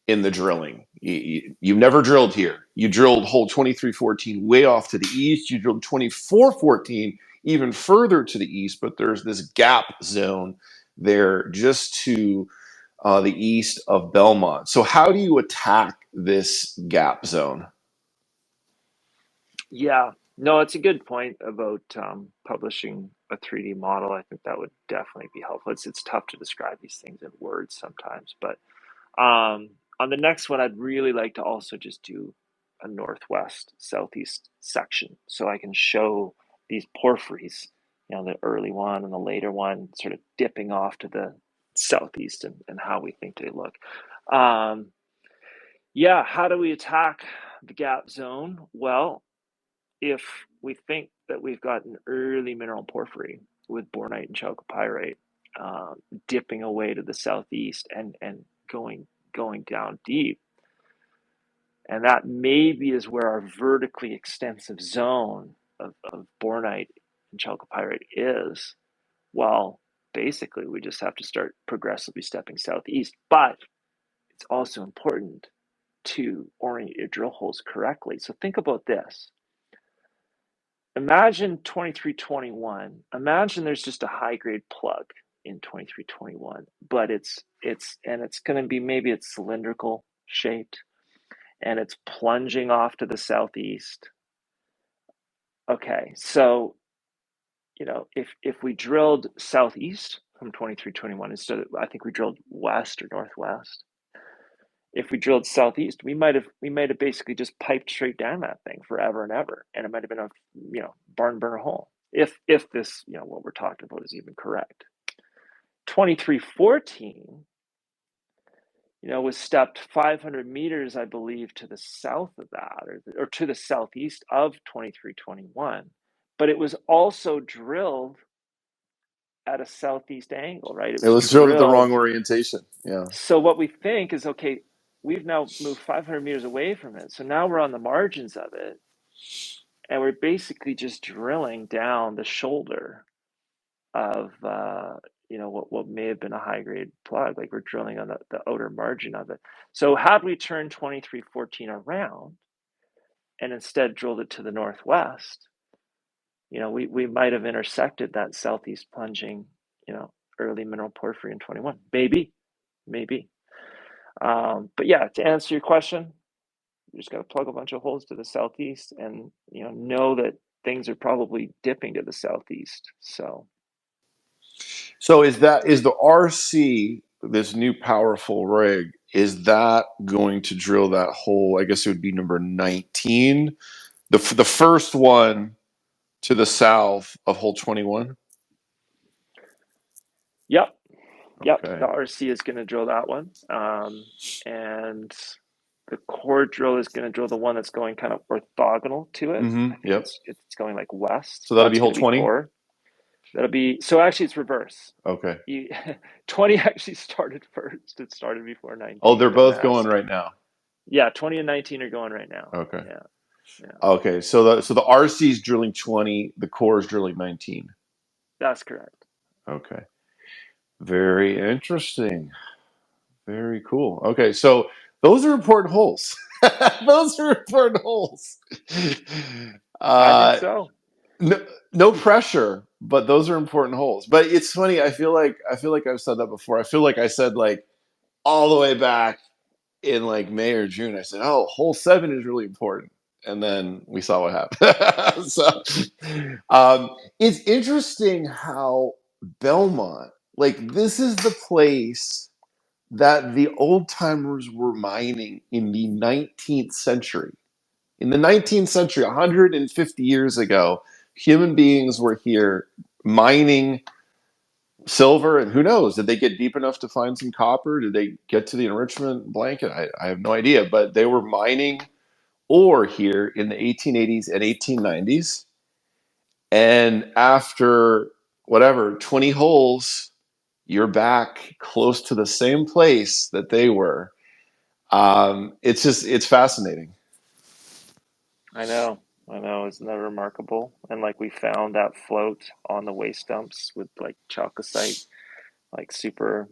in the drilling. You've never drilled here. You drilled hole 2314 way off to the east. You drilled 2414 even further to the east, but there's this gap zone there just to the east of Belmont. So how do you attack this gap zone? Yeah, no, it's a good point about publishing a 3D model. I think that would definitely be helpful. It's tough to describe these things in words sometimes, but on the next one, I'd really like to also just do a northwest southeast section so I can show these porphyries, the early one and the later one, sort of dipping off to the southeast and how we think they look. Yeah, how do we attack the gap zone? Well, if we think that we've got an early mineral porphyry with bornite and chalcopyrite dipping away to the southeast and going down deep, and that maybe is where our vertically extensive zone of bornite and chalcopyrite is, well, basically we just have to start progressively stepping southeast. But it's also important to orient your drill holes correctly. So think about this. Imagine 2321. Imagine there's just a high grade plug in 2321, but it's going to be, maybe it's cylindrical shaped and it's plunging off to the southeast. Okay, so if we drilled southeast from 2321 instead of, I think we drilled west or northwest. If we drilled southeast, we might have basically just piped straight down that thing forever and ever, and it might have been a barn burner hole if this what we're talking about is even correct. 2314 was stepped 500 meters, I believe, to the south of that, or to the southeast of 2321, but it was also drilled at a southeast angle, right? It was drilled at the wrong orientation. Yeah. So what we think is, okay, we've now moved 500 meters away from it. So now we're on the margins of it. And we're basically just drilling down the shoulder of, what may have been a high grade plug. Like we're drilling on the outer margin of it. So had we turned 2314 around and instead drilled it to the northwest, we might have intersected that southeast plunging, early mineral porphyry in 21. Maybe. But yeah, to answer your question, you just got to plug a bunch of holes to the southeast and know that things are probably dipping to the southeast. So is the RC, this new powerful rig, is that going to drill that hole? I guess it would be number 19, the first one to the south of hole 21. Yep. Okay. The RC is going to drill that one, and the core drill is going to drill the one that's going kind of orthogonal to it. Yep. It's going like west. So that'll be hole 20. That'll be, so actually it's reverse. Okay. 20 actually started first. It started before 19. Oh, they're both going right now. Yeah, 20 and 19 are going right now. Okay. Yeah. Okay, so the RC is drilling 20, the core is drilling 19. That's correct. Okay. Very interesting. Very cool. Okay, so those are important holes. Those are important holes. I think so. No pressure, but those are important holes. But it's funny. I feel like I've said that before. I feel like I said, like, all the way back in like May or June, I said, "Oh, hole 7 is really important," and then we saw what happened. So it's interesting how Belmont, like, this is the place that the old timers were mining in the 19th century. In the 19th century, 150 years ago, human beings were here mining silver, and who knows, did they get deep enough to find some copper? Did they get to the enrichment blanket? I have no idea, but they were mining ore here in the 1880s and 1890s. And after 20 holes, you're back close to the same place that they were. It's fascinating. I know. Isn't that remarkable? And like, we found that float on the waste dumps with like chalcocite, like super,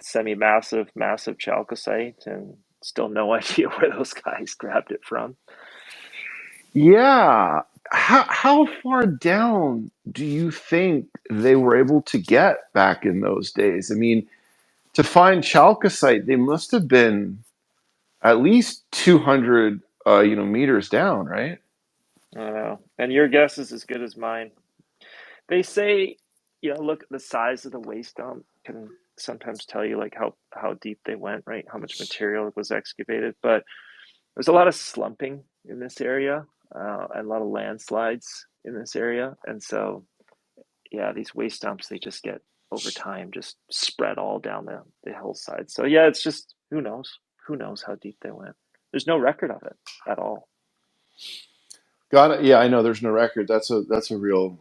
semi-massive, massive chalcocite, and still no idea where those guys grabbed it from. Yeah. How far down do you think they were able to get back in those days? I mean, to find chalcocite, they must have been at least 200, meters down, right? I don't know. And your guess is as good as mine. They say, look, the size of the waste dump can sometimes tell you like how deep they went, right? How much material was excavated. But there's a lot of slumping in this area, and a lot of landslides in this area. And so, yeah, these waste dumps, they just get over time just spread all down the hillside. So yeah, it's just who knows? Who knows how deep they went? There's no record of it at all. Got it. Yeah, I know. There's no record. That's a real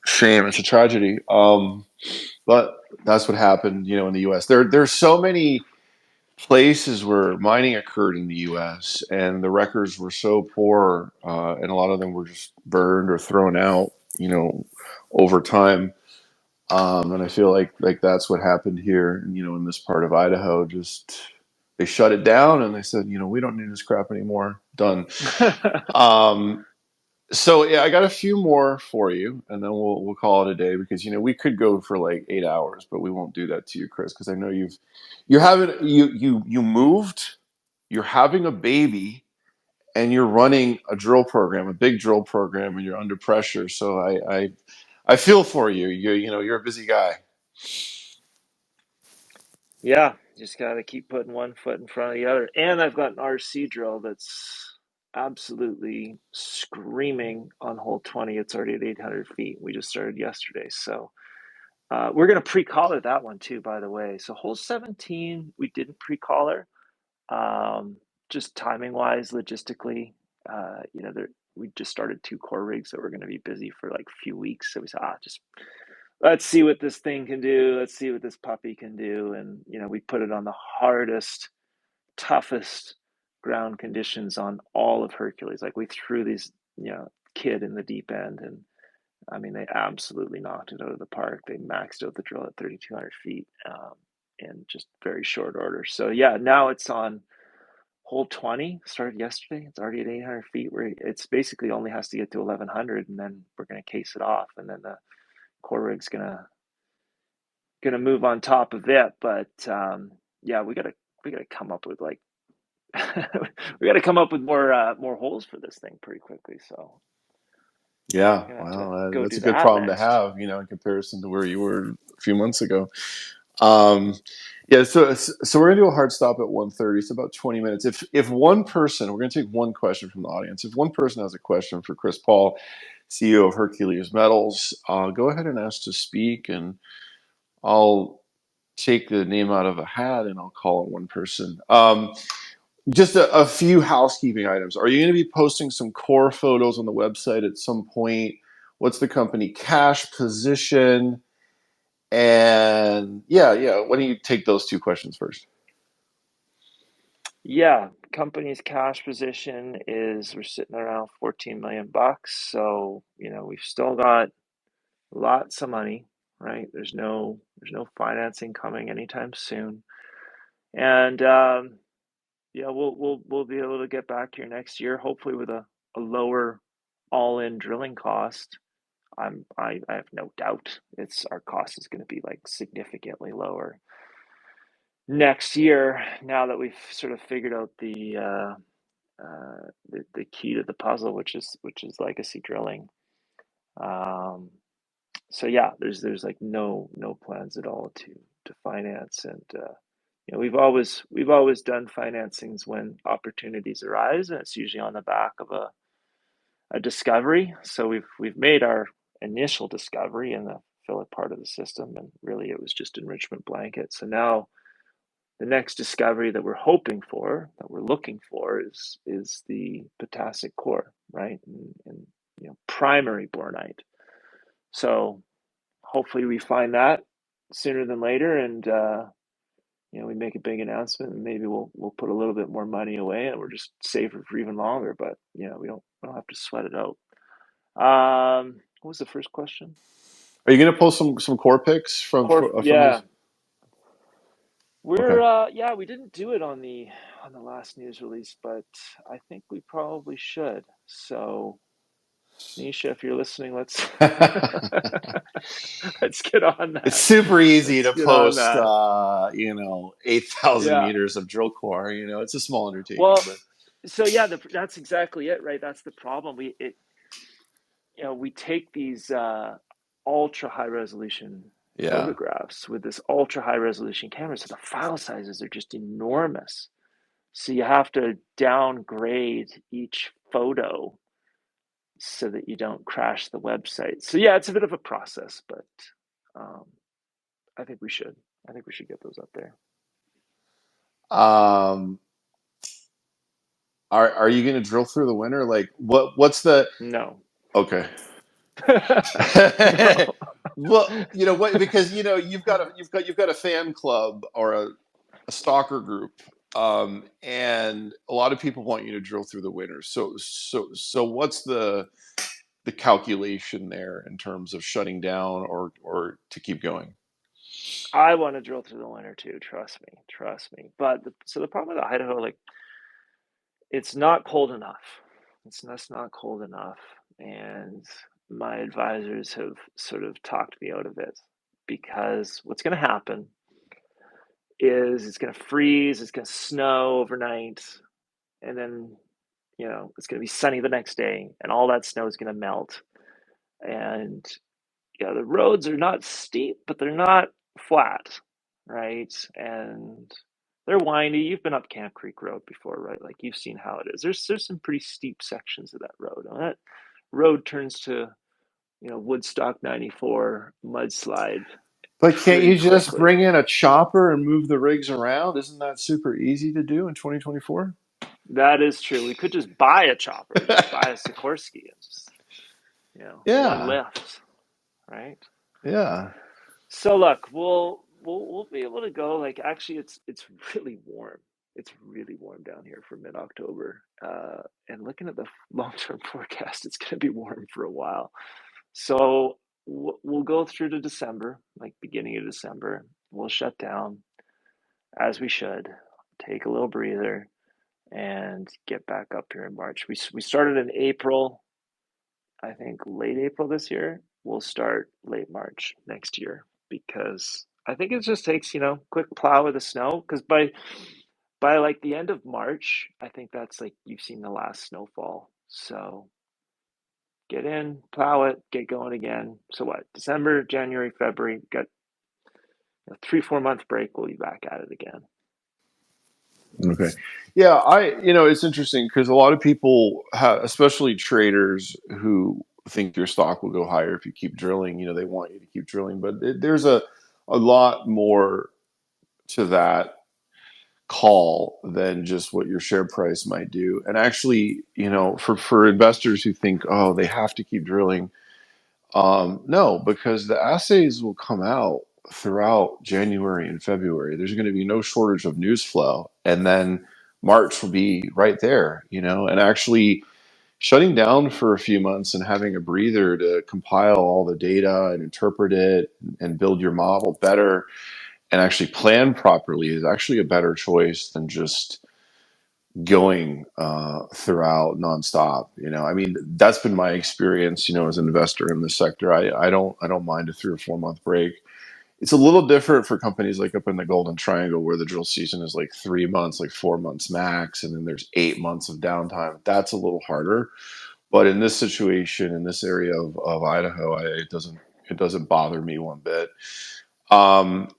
shame. It's a tragedy. But that's what happened, in the U.S. There's so many places where mining occurred in the U.S. and the records were so poor, and a lot of them were just burned or thrown out, over time. And I feel like that's what happened here, in this part of Idaho. Just they shut it down and they said, we don't need this crap anymore. Done. So yeah, I got a few more for you, and then we'll call it a day because we could go for like 8 hours, but we won't do that to you, Chris, because I know you're having you moved, you're having a baby, and you're running a drill program, a big drill program, and you're under pressure. So I feel for you. You're a busy guy. Yeah, just got to keep putting one foot in front of the other. And I've got an RC drill that's absolutely screaming on hole 20. It's already at 800 feet. We just started yesterday. So we're going to pre-collar that one too, by the way. So hole 17, we didn't pre-collar. Just timing wise, logistically, we just started 2 core rigs that were going to be busy for like a few weeks. So we said, just let's see what this thing can do. Let's see what this puppy can do. And, we put it on the hardest, toughest ground conditions on all of Hercules. Like we threw these, kid in the deep end. And I mean, they absolutely knocked it out of the park. They maxed out the drill at 3,200 feet in just very short order. So yeah, now it's on hole 20, started yesterday. It's already at 800 feet where it's basically only has to get to 1,100 and then we're going to case it off. And then the core rig's gonna move on top of it. But yeah, we gotta come up with like we gotta come up with more holes for this thing pretty quickly. So Yeah, we're gonna have to wow, go that's do a good that problem to next. have, in comparison to where you were a few months ago. Um, yeah, so we're gonna do a hard stop at 1:30. It's about 20 minutes. If one person, we're gonna take one question from the audience. If one person has a question for Chris Paul, CEO of Hercules Metals, go ahead and ask to speak, and I'll take the name out of a hat and I'll call it one person. Just a few housekeeping items. Are you going to be posting some core photos on the website at some point? What's the company cash position? And yeah. Why don't you take those 2 questions first? Yeah, company's cash position is we're sitting around 14 million bucks. So, we've still got lots of money, right? There's no financing coming anytime soon. And yeah, we'll be able to get back here next year, hopefully with a lower all-in drilling cost. I have no doubt our cost is going to be like significantly lower next year now that we've sort of figured out the key to the puzzle, which is legacy drilling. So yeah, there's like no plans at all to finance. And we've always done financings when opportunities arise, and it's usually on the back of a discovery. So we've made our initial discovery in the Phillip part of the system, and really it was just enrichment blanket. So now the next discovery that we're hoping for, that we're looking for, is the potassic core, right? And primary bornite. So hopefully we find that sooner than later, and we make a big announcement, and maybe we'll put a little bit more money away, and we're just safer for even longer. But we don't have to sweat it out. What was the first question? Are you going to post some core pics from Yeah, these? we're Okay. yeah, we didn't do it on the last news release, but I think we probably should. So Nisha, if you're listening, let's Let's get on It's that. super easy Let's to get on post, that. 8,000 Yeah. meters of drill core. It's a small undertaking, Well, but so yeah, that's exactly it, right? That's the problem. We take these ultra high resolution yeah. photographs with this ultra high resolution camera, so the file sizes are just enormous. So you have to downgrade each photo so that you don't crash the website. So yeah, it's a bit of a process, but um, I think we should. I think we should get those up there. Um, are you going to drill through the winter? Like, what's the No. okay? No. Well, you know what? Because you've got a fan club or a stalker group, and a lot of people want you to drill through the winter. So what's the calculation there in terms of shutting down or to keep going? I want to drill through the winter too. Trust me, trust me. But so the problem with Idaho, like, it's not cold enough. It's just not cold enough, and my advisors have sort of talked me out of it because what's going to happen is it's going to freeze, it's going to snow overnight, and then it's going to be sunny the next day, and all that snow is going to melt. And yeah, the roads are not steep, but they're not flat, right? And they're windy. You've been up Camp Creek Road before, right? Like, you've seen how it is. There's some pretty steep sections of that road. And that road turns to Woodstock 94 mudslide But can't pretty you just quickly. bring in a chopper and move the rigs around? Isn't that super easy to do in 2024? That is true. We could just buy a chopper, just buy a Sikorsky, and just one Yeah, lift, right? yeah. So look, we'll be able to go. Like, actually, it's really warm. It's really warm down here for mid-October. And looking at the long-term forecast, it's going to be warm for a while. So we'll go through to December, like beginning of December. We'll shut down as we should, take a little breather, and get back up here in March. We started in April, I think late April this year. We'll start late March next year because I think it just takes, quick plow of the snow. Because by like the end of March, I think that's like you've seen the last snowfall. So get in, plow it, get going again. So what? December, January, February, got a 3-4 month break. We'll be back at it again. Okay. Yeah, it's interesting because a lot of people have, especially traders who think your stock will go higher if you keep drilling, they want you to keep drilling, but there's a lot more to that call than just what your share price might do. And actually, for investors who think, oh, they have to keep drilling, no, because the assays will come out throughout January and February. There's going to be no shortage of news flow. And then March will be right there, and actually shutting down for a few months and having a breather to compile all the data and interpret it and build your model better and actually plan properly is actually a better choice than just going throughout nonstop. I mean, that's been my experience. As an investor in this sector, I don't mind a 3 or 4 month break. It's a little different for companies like up in the Golden Triangle where the drill season is like 3 months, like 4 months max, and then there's 8 months of downtime. That's a little harder. But in this situation, in this area of Idaho, it doesn't bother me one bit. Um,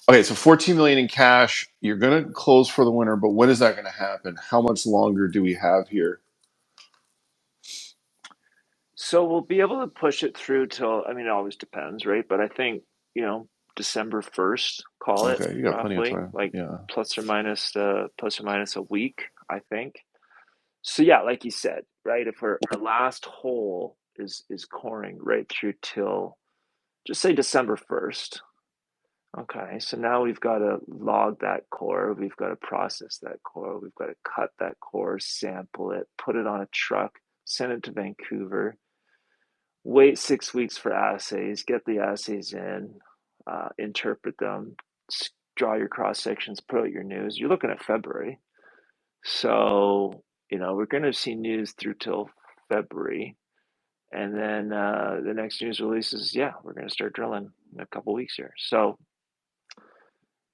Okay, so 14 million in cash. You're going to close for the winter, but when is that going to happen? How much longer do we have here? So we'll be able to push it through till, I mean, it always depends, right? But I think, December 1st, call it Okay, you got plenty of roughly, time. like Yeah. plus or minus a week, I think. So yeah, like you said, right? If our last hole is coring right through till, just say December 1st. Okay, so now we've got to log that core, we've got to process that core, we've got to cut that core, sample it, put it on a truck, send it to Vancouver, wait 6 weeks for assays, get the assays in, interpret them, draw your cross sections, put out your news. You're looking at February. So, we're going to see news through till February. And then the next news release is, yeah, we're going to start drilling in a couple weeks here. So,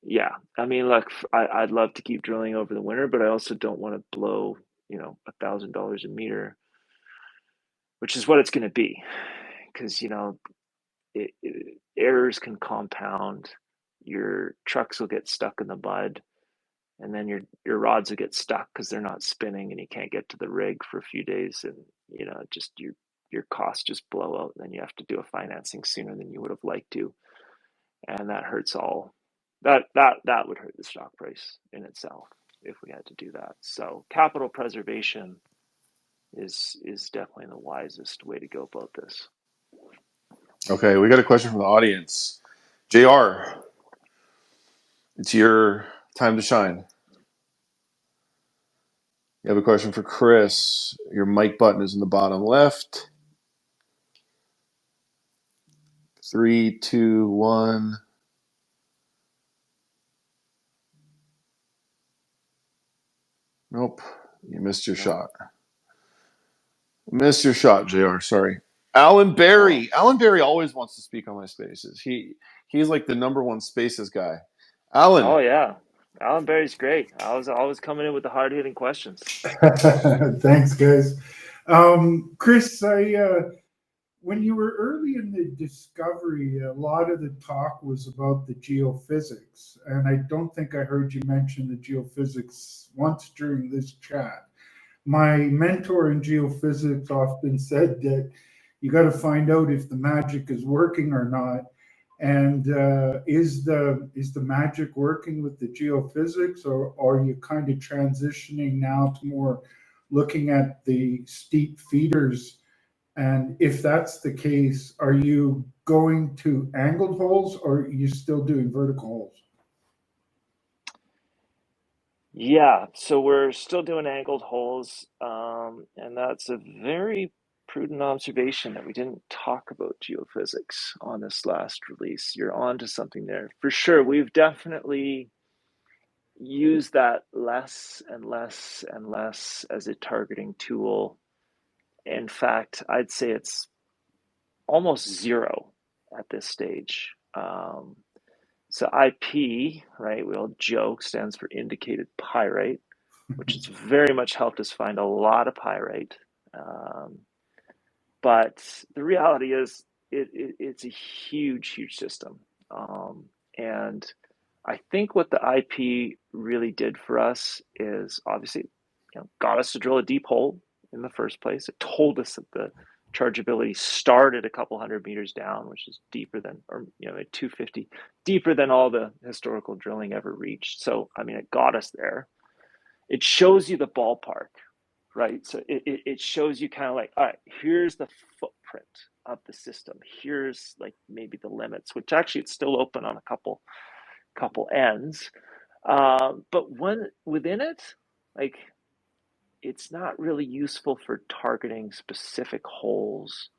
yeah, I mean, look, I'd love to keep drilling over the winter, but I also don't want to blow, $1,000 a meter, which is what it's going to be, because errors can compound. Your trucks will get stuck in the mud, and then your rods will get stuck because they're not spinning, and you can't get to the rig for a few days, and just your costs just blow out. And then you have to do a financing sooner than you would have liked to, and that hurts all. That would hurt the stock price in itself if we had to do that. So capital preservation is definitely the wisest way to go about this. Okay, we got a question from the audience. JR, it's your time to shine. You have a question for Chris. Your mic button is in the bottom left. 3, 2, 1. Nope. You missed your shot. Missed your shot, JR. Sorry. Alan Berry. Alan Berry always wants to speak on my spaces. He's like the number one spaces guy. Alan. Oh yeah. Alan Berry's great. I was always coming in with the hard hitting questions. Thanks, guys. Chris, when you were early in the discovery, a lot of the talk was about the geophysics, and I don't think I heard you mention the geophysics once during this chat. My mentor in geophysics often said that you got to find out if the magic is working or not. And is the magic working with the geophysics, or are you kind of transitioning now to more looking at the steep feeders? And if that's the case, are you going to angled holes, or are you still doing vertical holes? Yeah, so we're still doing angled holes, and that's a very prudent observation that we didn't talk about geophysics on this last release. You're on to something there. For sure, we've definitely used that less and less and less as a targeting tool. In fact, I'd say it's almost zero at this stage. So IP, right, we all joke, stands for indicated pyrite, which has very much helped us find a lot of pyrite. But the reality is it's a huge system. And I think what the IP really did for us is obviously got us to drill a deep hole in the first place. It told us that the chargeability started a couple hundred meters down, which is deeper than, or at 250, deeper than all the historical drilling ever reached. So I mean, it got us there. It shows you the ballpark, right? So it shows you kind of like, all right, here's the footprint of the system. Here's like maybe the limits, which actually it's still open on a couple ends. But within it, like, it's not really useful for targeting specific holes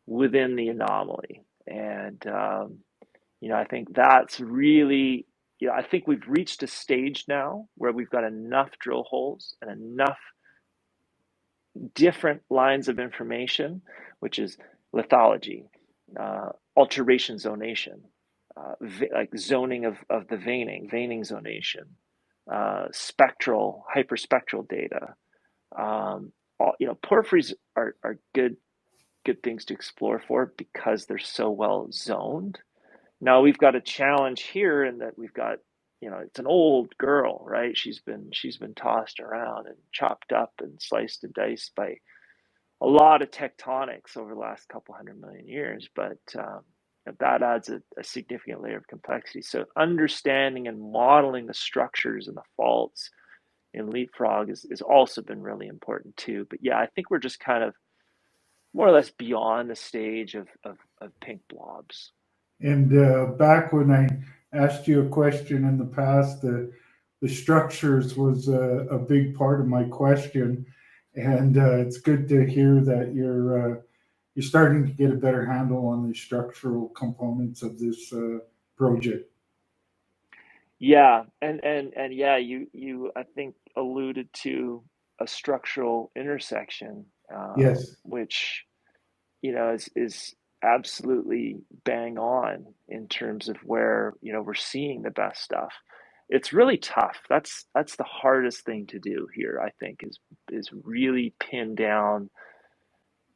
within the anomaly. And, I think that's really, I think we've reached a stage now where we've got enough drill holes and enough different lines of information, which is lithology, alteration zonation, like zoning of the veining zonation, hyperspectral data. Porphyries are good things to explore for because they're so well zoned. Now we've got a challenge here in that we've got, it's an old girl, right? She's been tossed around and chopped up and sliced and diced by a lot of tectonics over the last couple 100 million years, but that adds a significant layer of complexity. So understanding and modeling the structures and the faults in Leapfrog is also been really important too. But yeah, I think we're just kind of more or less beyond the stage of pink blobs. And back when I asked you a question in the past, the structures was a big part of my question, and it's good to hear that you're starting to get a better handle on the structural components of this project. Yeah, and yeah, you I think alluded to a structural intersection, yes, which is absolutely bang on in terms of where, we're seeing the best stuff. It's really tough. That's the hardest thing to do here, I think, is really pin down,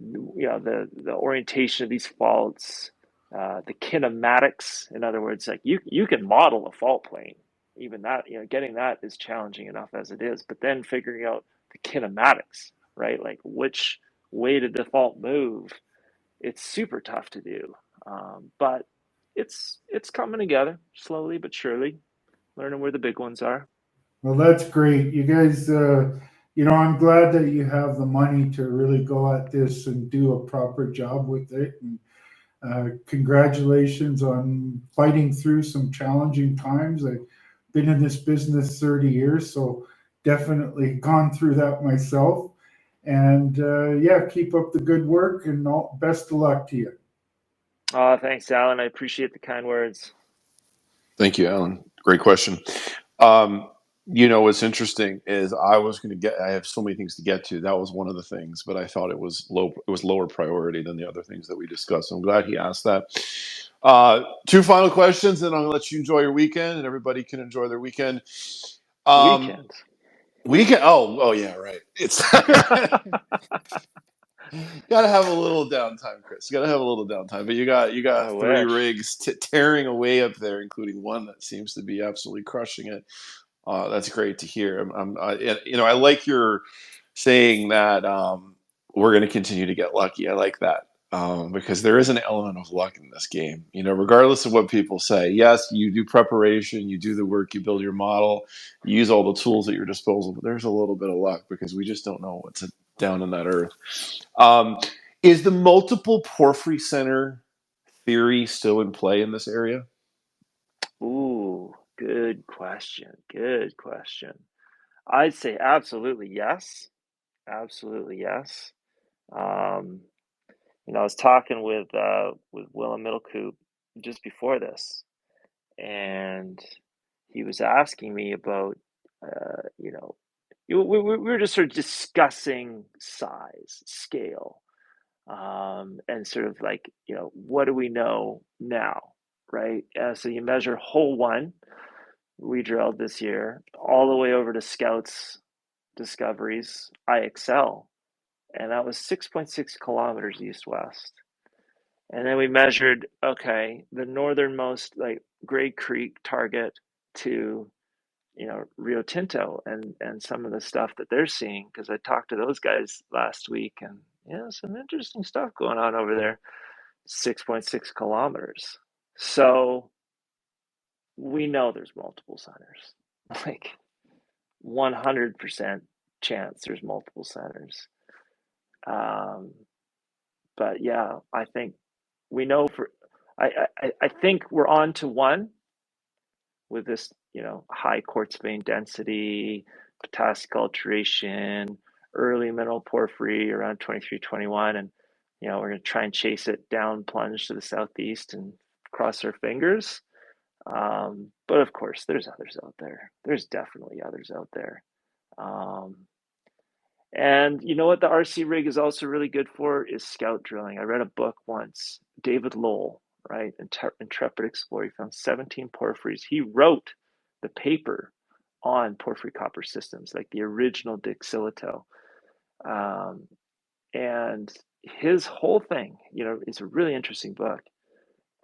the orientation of these faults, the kinematics. In other words, like you can model a fault plane. Even that, getting that is challenging enough as it is. But then figuring out the kinematics, right? Like which way did the fault move? It's super tough to do. But it's coming together slowly but surely, learning where the big ones are. Well, that's great. You guys, I'm glad that you have the money to really go at this and do a proper job with it. And congratulations on fighting through some challenging times. I've been in this business 30 years, so definitely gone through that myself. And yeah, keep up the good work and best of luck to you. Thanks, Alan. I appreciate the kind words. Thank you, Alan. Great question. What's interesting is I have so many things to get to. That was one of the things, but I thought it was lower priority than the other things that we discussed. So I'm glad he asked that. Two final questions, and I'm gonna let you enjoy your weekend, and everybody can enjoy their weekend. Weekend. Oh yeah, right. It's gotta have a little downtime, Chris. You gotta have a little downtime. But you got I 3 wish. rigs tearing away up there, including one that seems to be absolutely crushing it. That's great to hear. I like your saying that we're going to continue to get lucky. I like that because there is an element of luck in this game. Regardless of what people say. Yes, you do preparation, you do the work, you build your model, you use all the tools at your disposal. But there's a little bit of luck because we just don't know what's down in that earth. Is the multiple porphyry center theory still in play in this area? Ooh, good question. Good question. I'd say absolutely yes. Absolutely yes. I was talking with Willem Middlecoop just before this, and he was asking me about, we were just sort of discussing size, scale, and sort of like, what do we know now, right? So you measure hole 1, we drilled this year, all the way over to Scout's discoveries, IXL, and that was 6.6 kilometers east-west. And then we measured, the northernmost, like Grey Creek target to, Rio Tinto and some of the stuff that they're seeing, because I talked to those guys last week, and some interesting stuff going on over there. 6.6 kilometers. So we know there's multiple centers, like 100% chance there's multiple centers. But yeah, I think we know I think we're on to one with this, high quartz vein density, potassic alteration, early mineral porphyry around 23, 21. And, we're going to try and chase it down, plunge to the southeast and cross our fingers. But of course, there's others out there. There's definitely others out there. And you know what the RC rig is also really good for is scout drilling. I read a book once, David Lowell, right? Intrepid Explorer. He found 17 porphyries. He wrote the paper on porphyry copper systems, like the original Dixilito. And his whole thing, it's a really interesting book.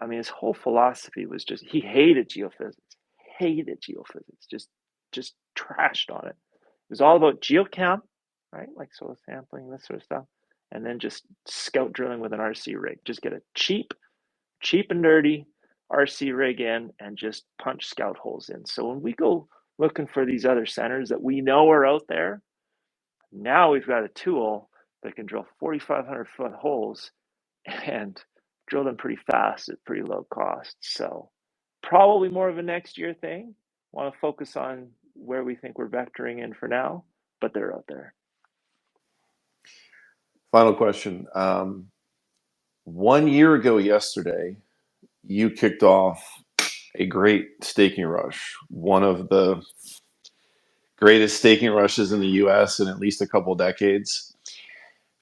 I mean, his whole philosophy was just, he hated geophysics, just trashed on it. It was all about geochem, right? Like soil sampling, this sort of stuff. And then just scout drilling with an RC rig. Just get a cheap and dirty RC rig in and just punch scout holes in. So when we go looking for these other centers that we know are out there, now we've got a tool that can drill 4,500 foot holes and drill them pretty fast at pretty low cost. So probably more of a next year thing. Want to focus on where we think we're vectoring in for now, but they're out there. Final question. 1 year ago yesterday, you kicked off a great staking rush, one of the greatest staking rushes in the US in at least a couple decades.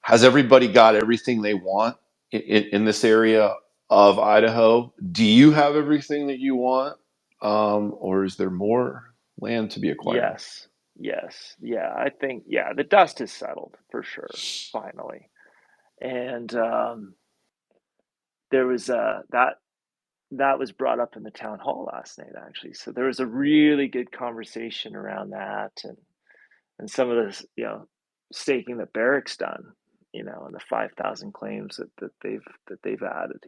Has everybody got everything they want in this area of Idaho. Do you have everything that you want, or is there more land to be acquired? Yes. Yeah, I think, yeah, the dust has settled for sure, finally. And there was that was brought up in the town hall last night, actually. So there was a really good conversation around that, and some of the staking that Barrick's done, and the 5,000 claims that they've added.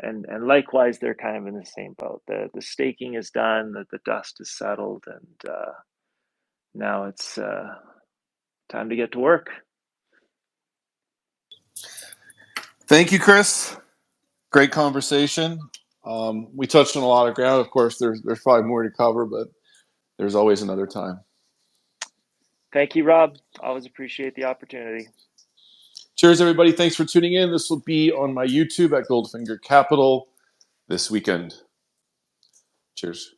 And likewise, they're kind of in the same boat. The staking is done, the dust is settled, and now it's time to get to work. Thank you, Chris. Great conversation. We touched on a lot of ground. Of course, there's probably more to cover, but there's always another time. Thank you, Rob. Always appreciate the opportunity. Cheers, everybody. Thanks for tuning in. This will be on my YouTube at Goldfinger Capital this weekend. Cheers.